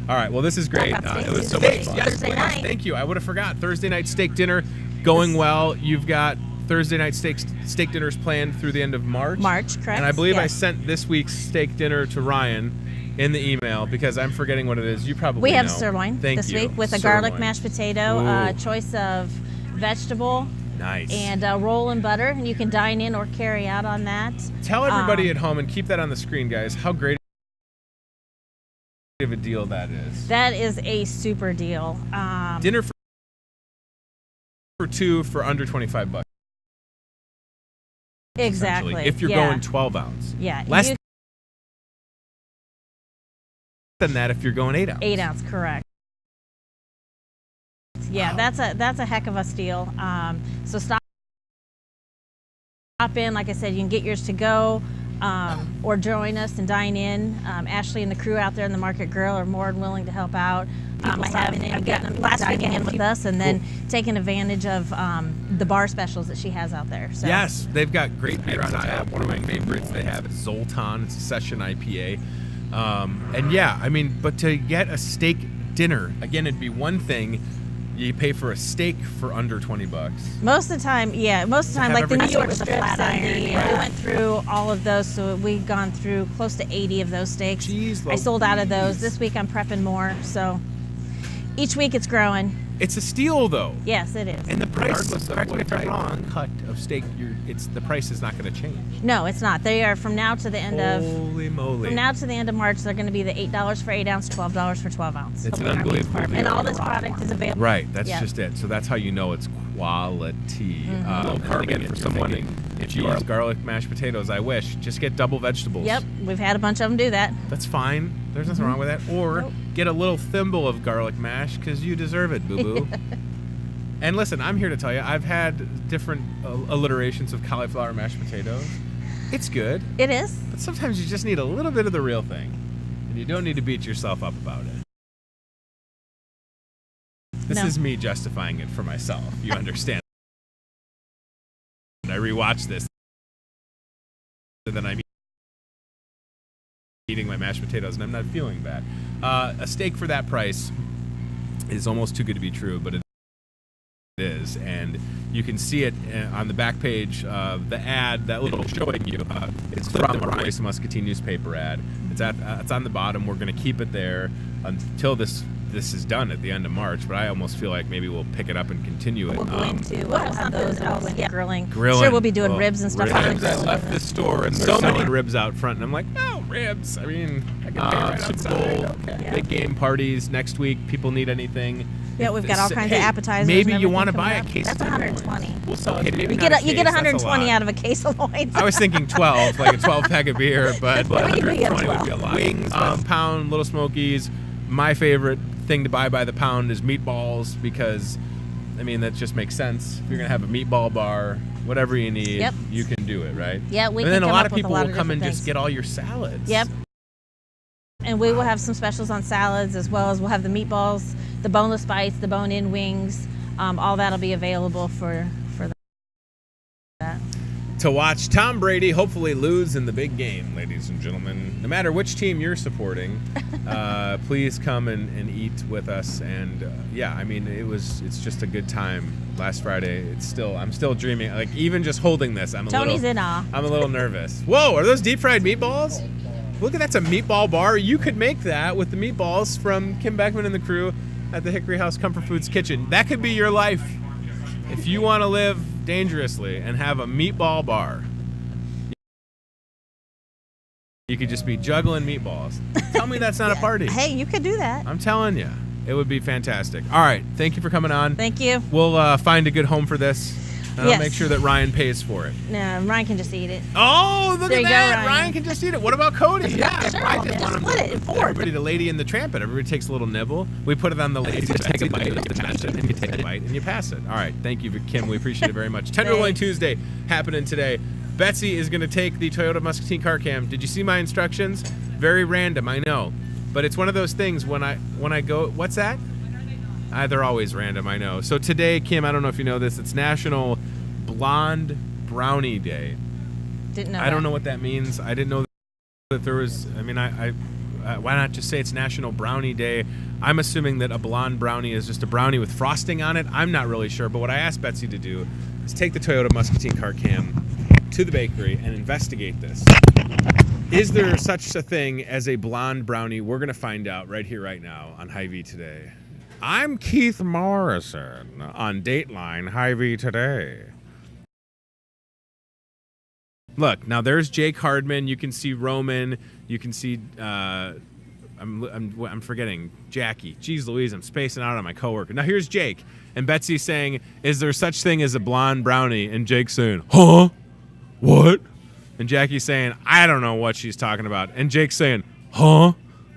All right. Well, this is great. It was so much fun. Thursday night. Thank you. I would have forgot. Thursday night steak dinner going well. You've got Thursday night steak dinners planned through the end of March. March, correct. And I believe I Yes. sent this week's steak dinner to Ryan in the email because I'm forgetting what it is. You probably We have know. sirloin Thank this you. week with a garlic Sirloin. mashed potato, Ooh. choice of vegetable, Nice. and roll and butter. And you can dine in or carry out on that. Tell everybody at home and keep that on the screen, guys, how great of a deal that is. That is a super deal. Dinner for two for under $25. Exactly. essentially, if you're yeah. going 12 ounce. Yeah. Less than that if you're going 8 ounce. 8 ounce, correct. Yeah, Wow. that's a heck of a steal. So stop in. Like I said, you can get yours to go, or join us and dine in. Ashley and the crew out there in the Market Grill are more than willing to help out. I've gotten them last weekend with us, and then taking advantage of the bar specials that she has out there. So. Yes, they've got great beer on tap. One of my favorites they have is Zoltan. It's a session IPA. And yeah, I mean, but to get a steak dinner, again, it'd be one thing. You pay for a steak for under $20. Most of the time, yeah. Most of the time, have like the New everything. York strips, and we went through all of those. So we've gone through close to 80 of those steaks. Jeez, I sold out of those. Louise. This week I'm prepping more. So Each week it's growing. It's a steal, though. Yes, it is. And the price, correct me if I'm wrong, cut of steak, the price is not going to change. No, it's not. They are from now to the end Holy moly. From now to the end of March, they're going to be the $8 for 8 ounce, $12 for 12 ounce. It's an unbelievable. And all this product is available. Right, that's just it. So that's how you know it's quality. And again, for someone, if you use garlic mashed potatoes, I wish, just get double vegetables. Yep, we've had a bunch of them do that. That's fine. There's nothing wrong with that. Or get a little thimble of garlic mash because you deserve it, boo-boo. And listen, I'm here to tell you, I've had different alliterations of cauliflower mashed potatoes. It's good. It is. But sometimes you just need a little bit of the real thing. And you don't need to beat yourself up about it. This is me justifying it for myself. You understand? I rewatch this. And then I'm eating my mashed potatoes, and I'm not feeling bad. A steak for that price is almost too good to be true, but it is, and you can see it on the back page of the ad, that little showing you. It's from the Rice Muscatine newspaper ad. It's on the bottom. We're going to keep it there until this is done at the end of March, but I almost feel like maybe we'll pick it up and continue it. We'll have some of those out grilling. Grilling. Sure, we'll be doing ribs and stuff. Ribs. I left the store and there's so many ribs out front, and I'm like, oh, ribs. I mean, I can pay right outside. Big game parties next week. People need anything. Yeah, we've got all kinds of appetizers. Maybe you want to buy a case. That's 120. We'll sell it. You get 120 out of a case of loins. I was thinking 12, like a 12-pack of beer, but 120 would be a lot. Wings, pound, Little Smokies. My favorite thing to buy by the pound is meatballs because, I mean, that just makes sense. If you're gonna have a meatball bar, whatever you need, you can do it, right? Yeah, we and can then a come lot up of people with a lot will of come and different just things. get all your salads. Yep. And we will have some specials on salads, as well as we'll have the meatballs, the boneless bites, the bone-in wings. All that'll be available for that. To watch Tom Brady hopefully lose in the big game, ladies and gentlemen. No matter which team you're supporting, please come and eat with us. And yeah, I mean, it's just a good time. Last Friday, I'm still dreaming. Like, even just holding this, Tony's in awe. I'm a little nervous. Whoa, are those deep fried meatballs? Look at that's a meatball bar. You could make that with the meatballs from Kim Beckman and the crew at the Hickory House Comfort Foods Kitchen. That could be your life if you want to live dangerously and have a meatball bar. You could just be juggling meatballs. Tell me that's not a party. Hey, you could do that. I'm telling you, it would be fantastic. All right, thank you for coming on. Thank you. We'll find a good home for this. And I'll make sure that Ryan pays for it. No, Ryan can just eat it. Oh, look There at you that. go, Ryan. Can just eat it. What about Cody? Yeah, Sure, I we'll just just want split it in four. Everybody, the Lady and the Trampet. Everybody takes a little nibble. We put it on the lady. Just take a bite. And you take a bite and you pass it. All right. Thank you, Kim. We appreciate it very much. Tenderloin Tuesday happening today. Betsy is going to take the Toyota Muscatine car cam. Did you see my instructions? Very random, I know. But it's one of those things when I go, what's that? They're always random, I know. So today, Kim, I don't know if you know this, it's National Blonde Brownie Day. Didn't know. I don't know what that means. I didn't know that there was. I mean, why not just say it's National Brownie Day? I'm assuming that a blonde brownie is just a brownie with frosting on it. I'm not really sure. But what I asked Betsy to do is take the Toyota Muscatine car cam to the bakery and investigate this. Is there such a thing as a blonde brownie? We're going to find out right here, right now on Hy-Vee Today. I'm Keith Morrison on Dateline Hy-Vee Today. Look, now there's Jake Hardman. You can see Roman. You can see I'm forgetting Jackie. Jeez Louise, I'm spacing out on my coworker. Now here's Jake, and Betsy's saying, "Is there such thing as a blonde brownie?" And Jake's saying, "Huh? What?" And Jackie's saying, "I don't know what she's talking about." And Jake's saying, "Huh?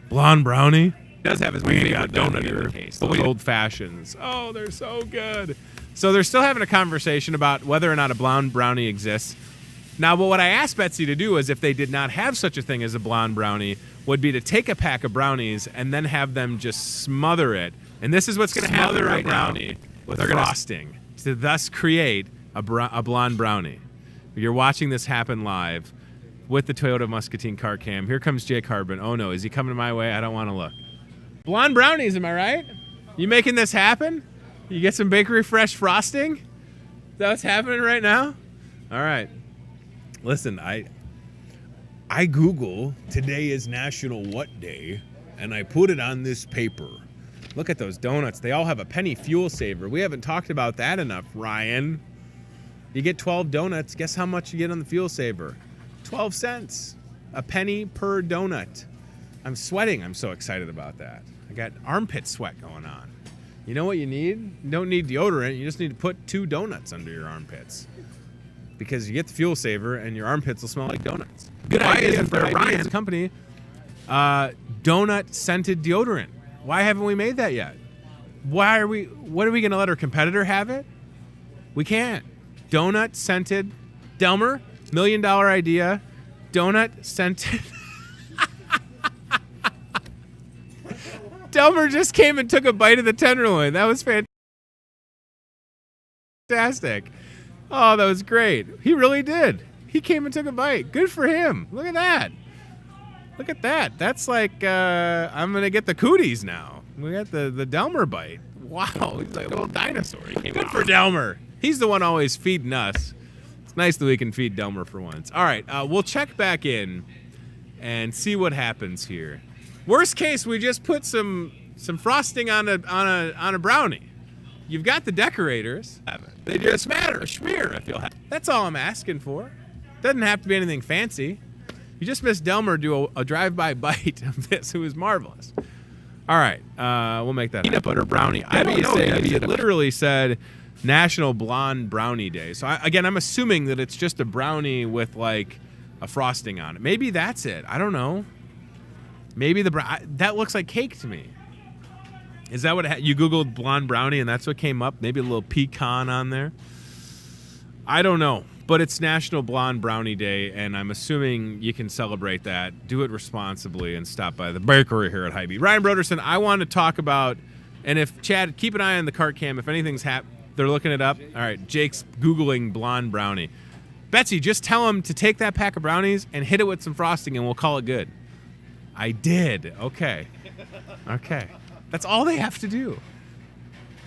Blonde brownie?" He does have his donut in her case. Those old fashions. Oh, they're so good. So they're still having a conversation about whether or not a blonde brownie exists. Now, but what I asked Betsy to do is, if they did not have such a thing as a blonde brownie, would be to take a pack of brownies and then have them just smother it. And this is what's going to happen right now with frosting, to thus create a blonde brownie. You're watching this happen live with the Toyota Muscatine car cam. Here comes Jake Harbin. Oh, no. Is he coming my way? I don't want to look. Blonde brownies, am I right? You making this happen? You get some bakery fresh frosting? Is that what's happening right now? All right. Listen, I Google today is National What Day, and I put it on this paper. Look at those donuts. They all have a penny fuel saver. We haven't talked about that enough, Ryan. You get 12 donuts. Guess how much you get on the fuel saver? 12 cents. A penny per donut. I'm sweating. I'm so excited about that. I got armpit sweat going on. You know what you need? You don't need deodorant. You just need to put 2 donuts under your armpits. Because you get the fuel saver and your armpits will smell like donuts. Good idea for Ryan's company. Donut scented deodorant. Why haven't we made that yet? What are we going to let our competitor have it? We can't. Donut scented. Delmer, $1 million idea. Donut scented. Delmer just came and took a bite of the tenderloin. That was fantastic. Oh, that was great. He really did. He came and took a bite. Good for him. Look at that. Look at that. That's like, I'm going to get the cooties now. We got the Delmer bite. Wow. He's like a little dinosaur. Good for Delmer. He's the one always feeding us. It's nice that we can feed Delmer for once. All right. We'll check back in and see what happens here. Worst case, we just put some frosting on a brownie. You've got the decorators. They just matter. Schmear, if you'll have. That's all I'm asking for. Doesn't have to be anything fancy. You just missed Delmer do a drive-by bite of this. It was marvelous. All right, we'll make that peanut butter brownie. I don't know. It literally said National Blonde Brownie Day. So again, I'm assuming that it's just a brownie with like a frosting on it. Maybe that's it. I don't know. Maybe that looks like cake to me. Is that what you Googled blonde brownie and that's what came up? Maybe a little pecan on there. I don't know, but it's National Blonde Brownie Day, and I'm assuming you can celebrate that. Do it responsibly and stop by the bakery here at Hy-Vee. Ryan Broderson, I want to talk about, and if Chad, keep an eye on the cart cam. If anything's they're looking it up. All right, Jake's Googling blonde brownie. Betsy, just tell him to take that pack of brownies and hit it with some frosting, and we'll call it good. I did. Okay. That's all they have to do.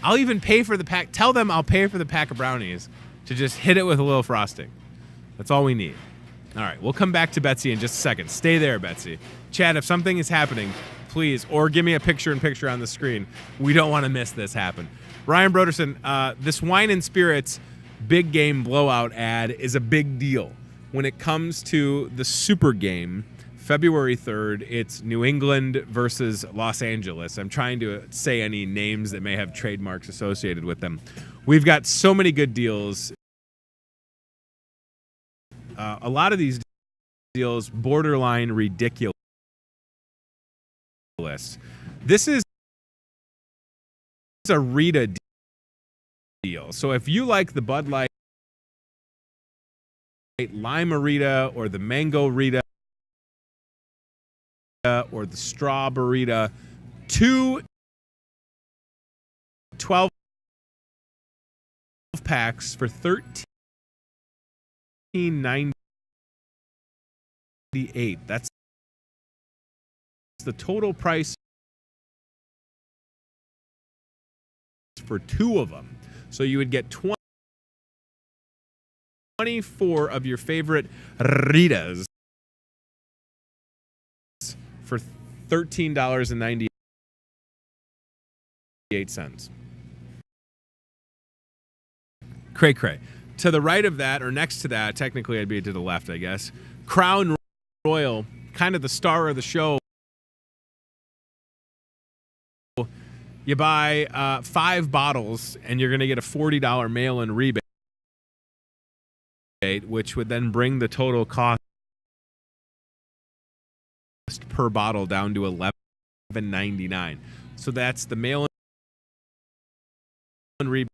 I'll even pay for the pack. Tell them I'll pay for the pack of brownies to just hit it with a little frosting. That's all we need. All right, we'll come back to Betsy in just a second. Stay there, Betsy. Chad, if something is happening, please, or give me a picture-in-picture on the screen. We don't want to miss this happen. Ryan Broderson, this wine and spirits big game blowout ad is a big deal. When it comes to the Super Game, February 3rd, it's New England versus Los Angeles. I'm trying to say any names that may have trademarks associated with them. We've got so many good deals. A lot of these deals borderline ridiculous. This is a Rita deal. So if you like the Bud Light Lime Rita or the Mango Rita or the Strawberry, 2 12 packs for $13.98. That's the total price for 2 of them. So you would get 24 of your favorite Ritas for $13.98. Cray. To the right of that, or next to that, technically I'd be to the left, I guess, Crown Royal, kind of the star of the show. You buy 5 bottles, and you're going to get a $40 mail-in rebate, which would then bring the total cost per bottle down to $11.99. So that's the mail-in rebate.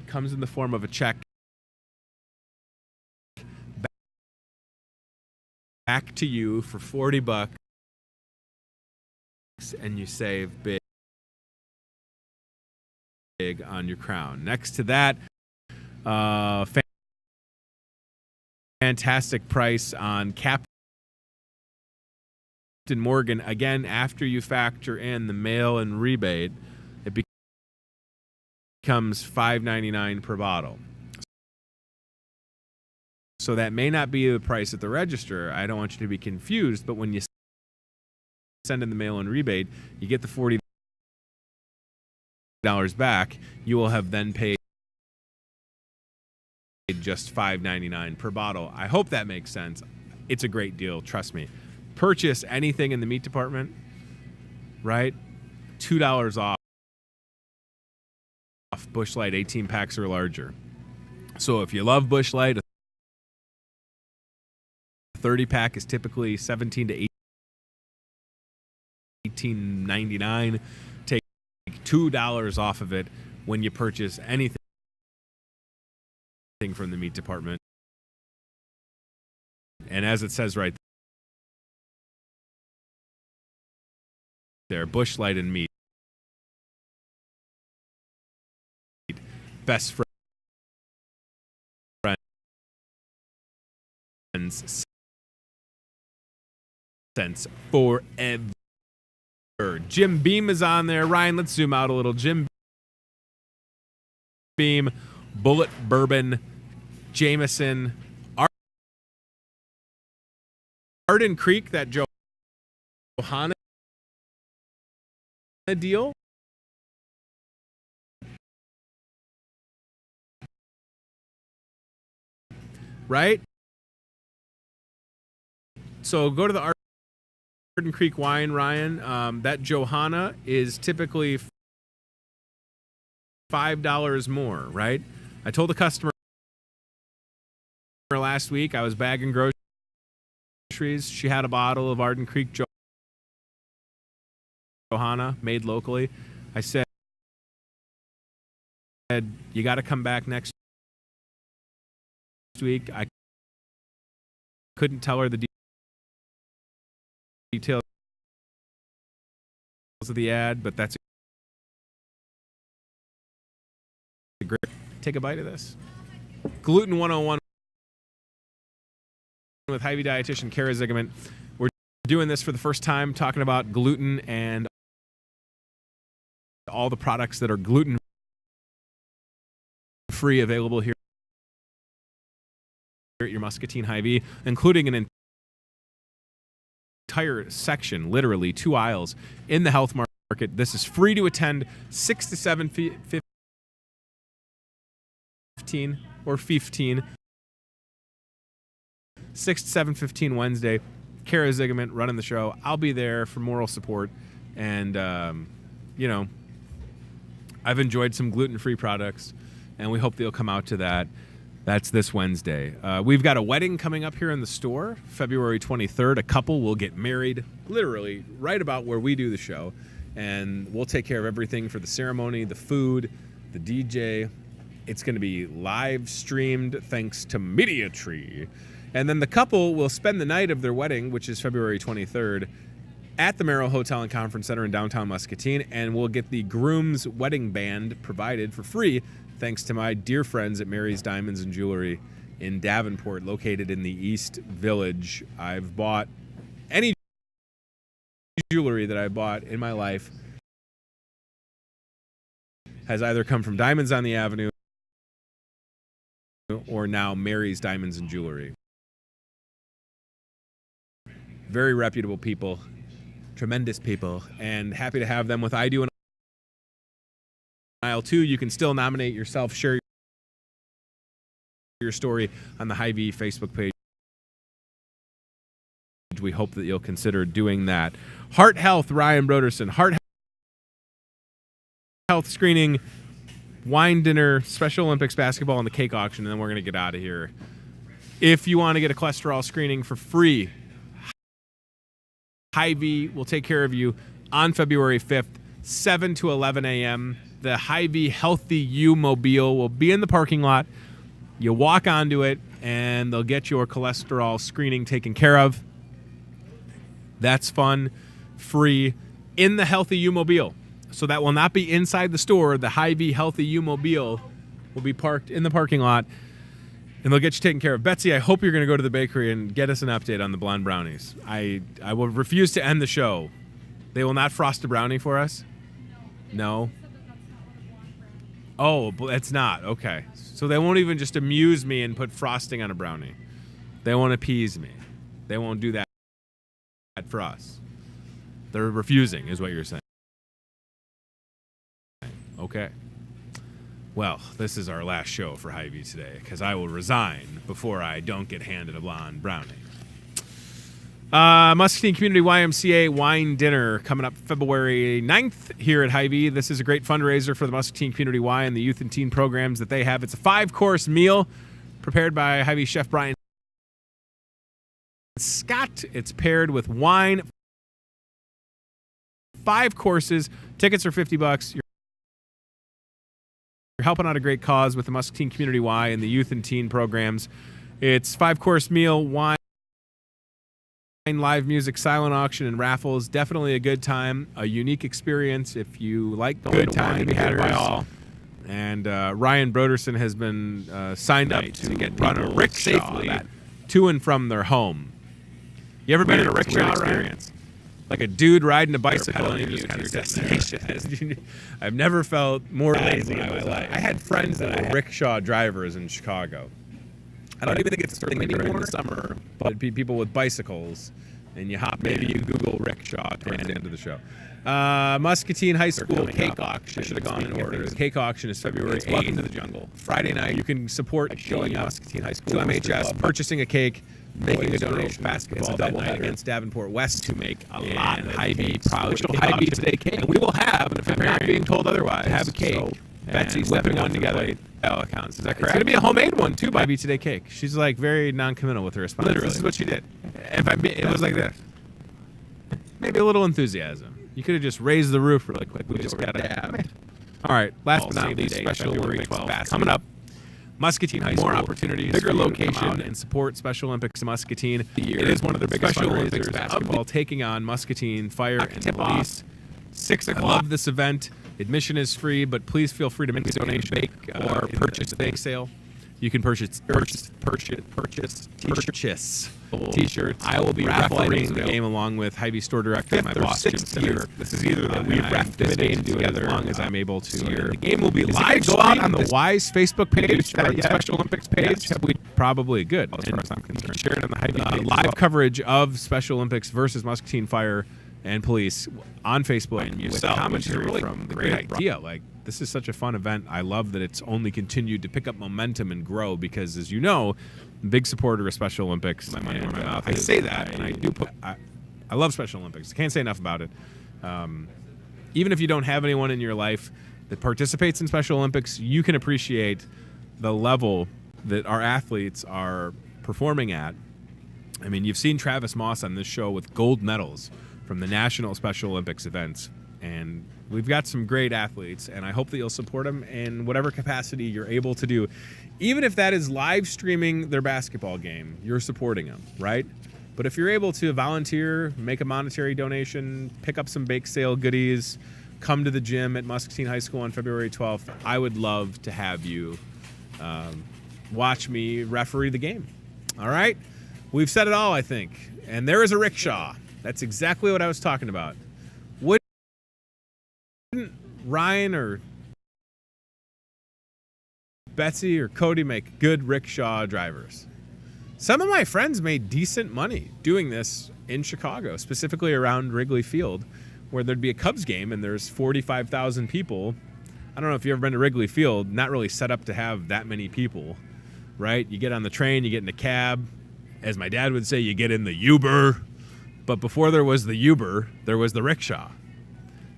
Comes in the form of a check back to you for $40, and you save big on your Crown. Next to that, fantastic price on Captain Morgan. Again, after you factor in the mail-in rebate, it becomes $5.99 per bottle. So that may not be the price at the register. I don't want you to be confused, but when you send in the mail-in rebate, you get the $40 back. You will have then paid just $5.99 per bottle. I hope that makes sense. It's a great deal, trust me. Purchase anything in the meat department, right? $2 off Busch Light 18 packs or larger. So if you love Busch Light, a 30 pack is typically $17 to $18.99. Take $2 off of it when you purchase anything from the meat department. And as it says right there, Busch Light and meat, best friends since forever. Jim Beam is on there. Ryan, let's zoom out a little. Jim Beam, Bullet Bourbon, Jameson, Arden Creek, that Johanna deal. Right? So go to the Arden Creek wine, Ryan. That Johanna is typically $5 more, right? I told the customer last week I was bagging groceries. She had a bottle of Arden Creek Johanna made locally. I said, you got to come back next week. I couldn't tell her the details of the ad, but that's a great. Take a bite of this. Gluten 101 with Hy-Vee dietitian Kara Zigament. We're doing this for the first time, talking about gluten and all the products that are gluten-free available here at your Muscatine Hy-Vee, including an entire section, literally 2 aisles in the health market. This is free to attend 6 to 7:15 or 15. 6 to 7:15 Wednesday. Kara Zigament running the show. I'll be there for moral support. And, you know, I've enjoyed some gluten-free products, and we hope they'll come out to that. That's this Wednesday. We've got a wedding coming up here in the store, February 23rd. A couple will get married, literally, right about where we do the show. And we'll take care of everything for the ceremony, the food, the DJ. It's going to be live streamed thanks to MediaTree. And then the couple will spend the night of their wedding, which is February 23rd, at the Merrill Hotel and Conference Center in downtown Muscatine, and we'll get the groom's wedding band provided for free thanks to my dear friends at Mary's Diamonds and Jewelry in Davenport, located in the East Village. I've bought any jewelry that I bought in my life has either come from Diamonds on the Avenue or now Mary's Diamonds and Jewelry. Very reputable people, tremendous people, and happy to have them with I Do in Aisle 2. You can still nominate yourself, share your story on the Hy-Vee Facebook page. We hope that you'll consider doing that. Heart Health, Ryan Broderson. Heart Health screening, wine dinner, Special Olympics basketball, and the cake auction, and then we're going to get out of here. If you want to get a cholesterol screening for free, Hy-Vee will take care of you on February 5th, 7 to 11 a.m. The Hy-Vee Healthy U Mobile will be in the parking lot. You walk onto it, and they'll get your cholesterol screening taken care of. That's fun, free, in the Healthy U Mobile. So that will not be inside the store. The Hy-Vee Healthy U Mobile will be parked in the parking lot, and they'll get you taken care of. Betsy, I hope you're going to go to the bakery and get us an update on the blonde brownies. I will refuse to end the show. They will not frost a brownie for us? No? Oh, it's not. Okay. So they won't even just amuse me and put frosting on a brownie. They won't appease me. They won't do that for us. They're refusing, is what you're saying. Okay. Well, this is our last show for Hy-Vee today, because I will resign before I don't get handed a blonde brownie. Muscatine Community YMCA Wine Dinner coming up February 9th here at Hy-Vee. This is a great fundraiser for the Muscatine Community Y and the youth and teen programs that they have. It's a 5-course meal prepared by Hy-Vee chef Brian Scott. It's paired with wine. 5 courses. Tickets are $50. You're helping out a great cause with the Muscatine Community Y and the youth and teen programs. It's 5-course meal, wine, live music, silent auction, and raffles. Definitely a good time, a unique experience if you like the good time to be had by all. And Ryan Broderson has been signed up to get run a rickshaw safely to and from their home. You ever been in a rickshaw experience? Like a dude riding a bicycle and you just kind of destination. I've never felt more lazy in my life. I had friends that were rickshaw drivers in Chicago. I don't even think it's a thing anymore in the summer, but it'd be people with bicycles, and you hop. Maybe you Google rickshaw towards the end of the show. Muscatine High School cake auction. I should have gone in order. The cake auction is February 8th. Welcome to the jungle. Friday night, you can support showing up Muscatine High School to MHS, purchasing a cake, making a donation. Basketball that night against Davenport West to make a lot of Hy-Vee proud. Hy-Vee Today cake. And we will have, if I'm not being told otherwise, have a cake. So, Betsy's whipping one together. All accounts. Is that correct? It's going to be a homemade one, too, by Hy-Vee Today cake. She's, like, very non-committal with her response. Literally. This is what she did. It was like this. Maybe a little enthusiasm. You could have just raised the roof really quick. We just got to have it. All right. Last but not least, Special Olympics basketball. Coming up. Muscatine High School. More opportunities. Bigger location and support Special Olympics in Muscatine. It is one of the biggest Special Olympics basketball taking on Muscatine Fire and Police. 6 o'clock. I love this event. Admission is free, but please feel free to make a donation or purchase a bake sale. You can purchase T-shirts. I will be refereeing the game along with Hy-Vee store director, my boss, Jim Simmons. This is either that we ref this game together as long as I'm able to. The game will be live. Go out on the Wise Facebook page, the Special Olympics page. Probably good. As far as I'm concerned, share it on the Hy-Vee page. Live coverage of Special Olympics versus Muscatine Fire and Police on Facebook, and with commentary from the great idea. Like, this is such a fun event. I love that it's only continued to pick up momentum and grow because, as you know, I'm a big supporter of Special Olympics. I say that, and I do put. I love Special Olympics. I can't say enough about it. Even if you don't have anyone in your life that participates in Special Olympics, you can appreciate the level that our athletes are performing at. I mean, you've seen Travis Moss on this show with gold medals from the National Special Olympics events, and we've got some great athletes, and I hope that you'll support them in whatever capacity you're able to do. Even if that is live streaming their basketball game, you're supporting them, right? But if you're able to volunteer, make a monetary donation, pick up some bake sale goodies, come to the gym at Muscatine High School on February 12th, I would love to have you watch me referee the game. All right? We've said it all, I think. And there is a rickshaw. That's exactly what I was talking about. Wouldn't Ryan or Betsy or Cody make good rickshaw drivers? Some of my friends made decent money doing this in Chicago, specifically around Wrigley Field, where there'd be a Cubs game and there's 45,000 people. I don't know if you've ever been to Wrigley Field, not really set up to have that many people, right? You get on the train, you get in a cab. As my dad would say, you get in the Uber. But before there was the Uber, there was the rickshaw.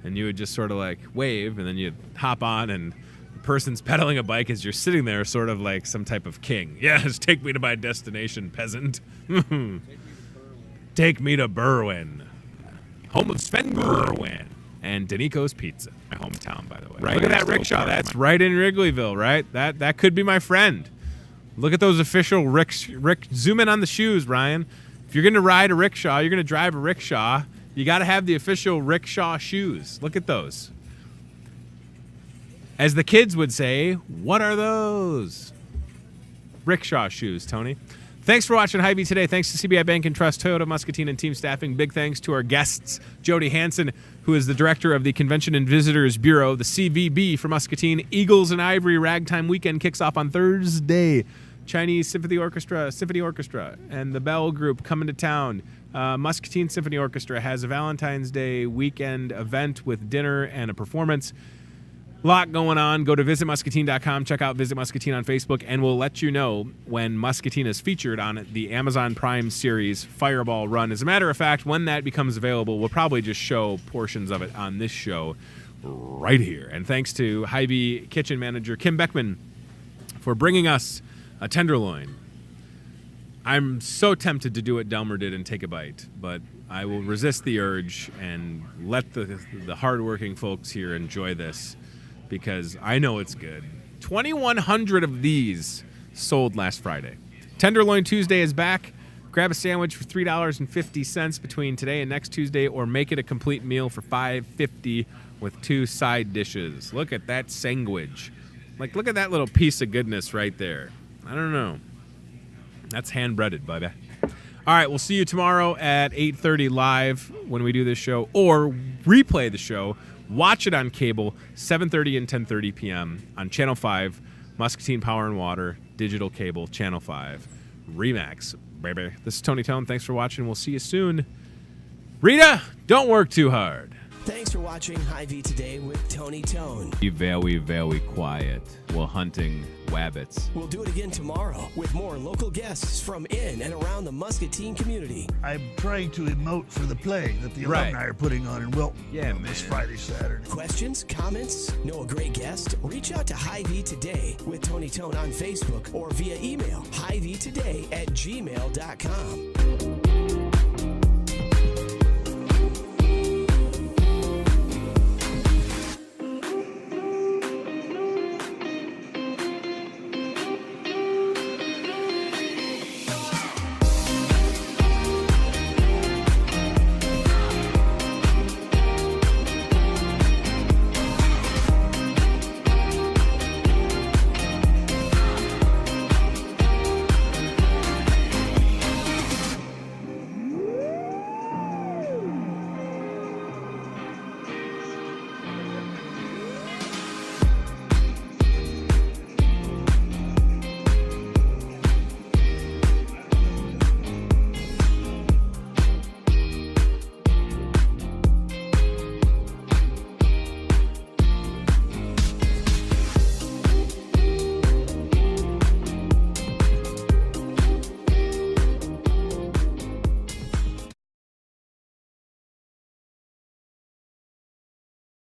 And you would just sort of like wave, and then you'd hop on, and the person's pedaling a bike as you're sitting there, sort of like some type of king. Yes, take me to my destination, peasant. Take me to Berwyn, home of Sven Berwyn and Danico's Pizza. My hometown, by the way. Right. Look at that rickshaw. That's right in Wrigleyville, right? That could be my friend. Look at those official zoom in on the shoes, Ryan. If you're going to ride a rickshaw, you're going to drive a rickshaw, you got to have the official rickshaw shoes. Look at those. As the kids would say, what are those? Rickshaw shoes, Tony. Thanks for watching Hy-Vee today. Thanks to CBI Bank and Trust, Toyota Muscatine, and team staffing. Big thanks to our guests, Jody Hansen, who is the director of the Convention and Visitors Bureau, the CVB for Muscatine. Eagles and Ivory Ragtime Weekend kicks off on Thursday. Chinese Symphony Orchestra, and the Bell Group coming to town. Muscatine Symphony Orchestra has a Valentine's Day weekend event with dinner and a performance. A lot going on. Go to visitmuscatine.com. Check out Visit Muscatine on Facebook, and we'll let you know when Muscatine is featured on the Amazon Prime series Fireball Run. As a matter of fact, when that becomes available, we'll probably just show portions of it on this show right here. And thanks to Hy-Vee kitchen manager Kim Beckman for bringing us a tenderloin. I'm so tempted to do what Delmer did and take a bite, but I will resist the urge and let the hardworking folks here enjoy this because I know it's good. 2,100 of these sold last Friday. Tenderloin Tuesday is back. Grab a sandwich for $3.50 between today and next Tuesday, or make it a complete meal for $5.50 with 2 side dishes. Look at that sandwich. Like, look at that little piece of goodness right there. I don't know. That's hand-breaded, baby. All right, we'll see you tomorrow at 8:30 live when we do this show, or replay the show. Watch it on cable, 7:30 and 10:30 p.m. on Channel 5, Muscatine Power and Water, digital cable, Channel 5, Remax, baby. This is Tony Tone. Thanks for watching. We'll see you soon. Rita, don't work too hard. Thanks for watching Hy-Vee Today with Tony Tone. Be very, very quiet while hunting wabbits. We'll do it again tomorrow with more local guests from in and around the Muscatine community. I'm trying to emote for the play that the alumni are putting on in Wilton this Friday, Saturday. Questions, comments, know a great guest? Reach out to Hy-Vee Today with Tony Tone on Facebook or via email, hyveetoday@gmail.com.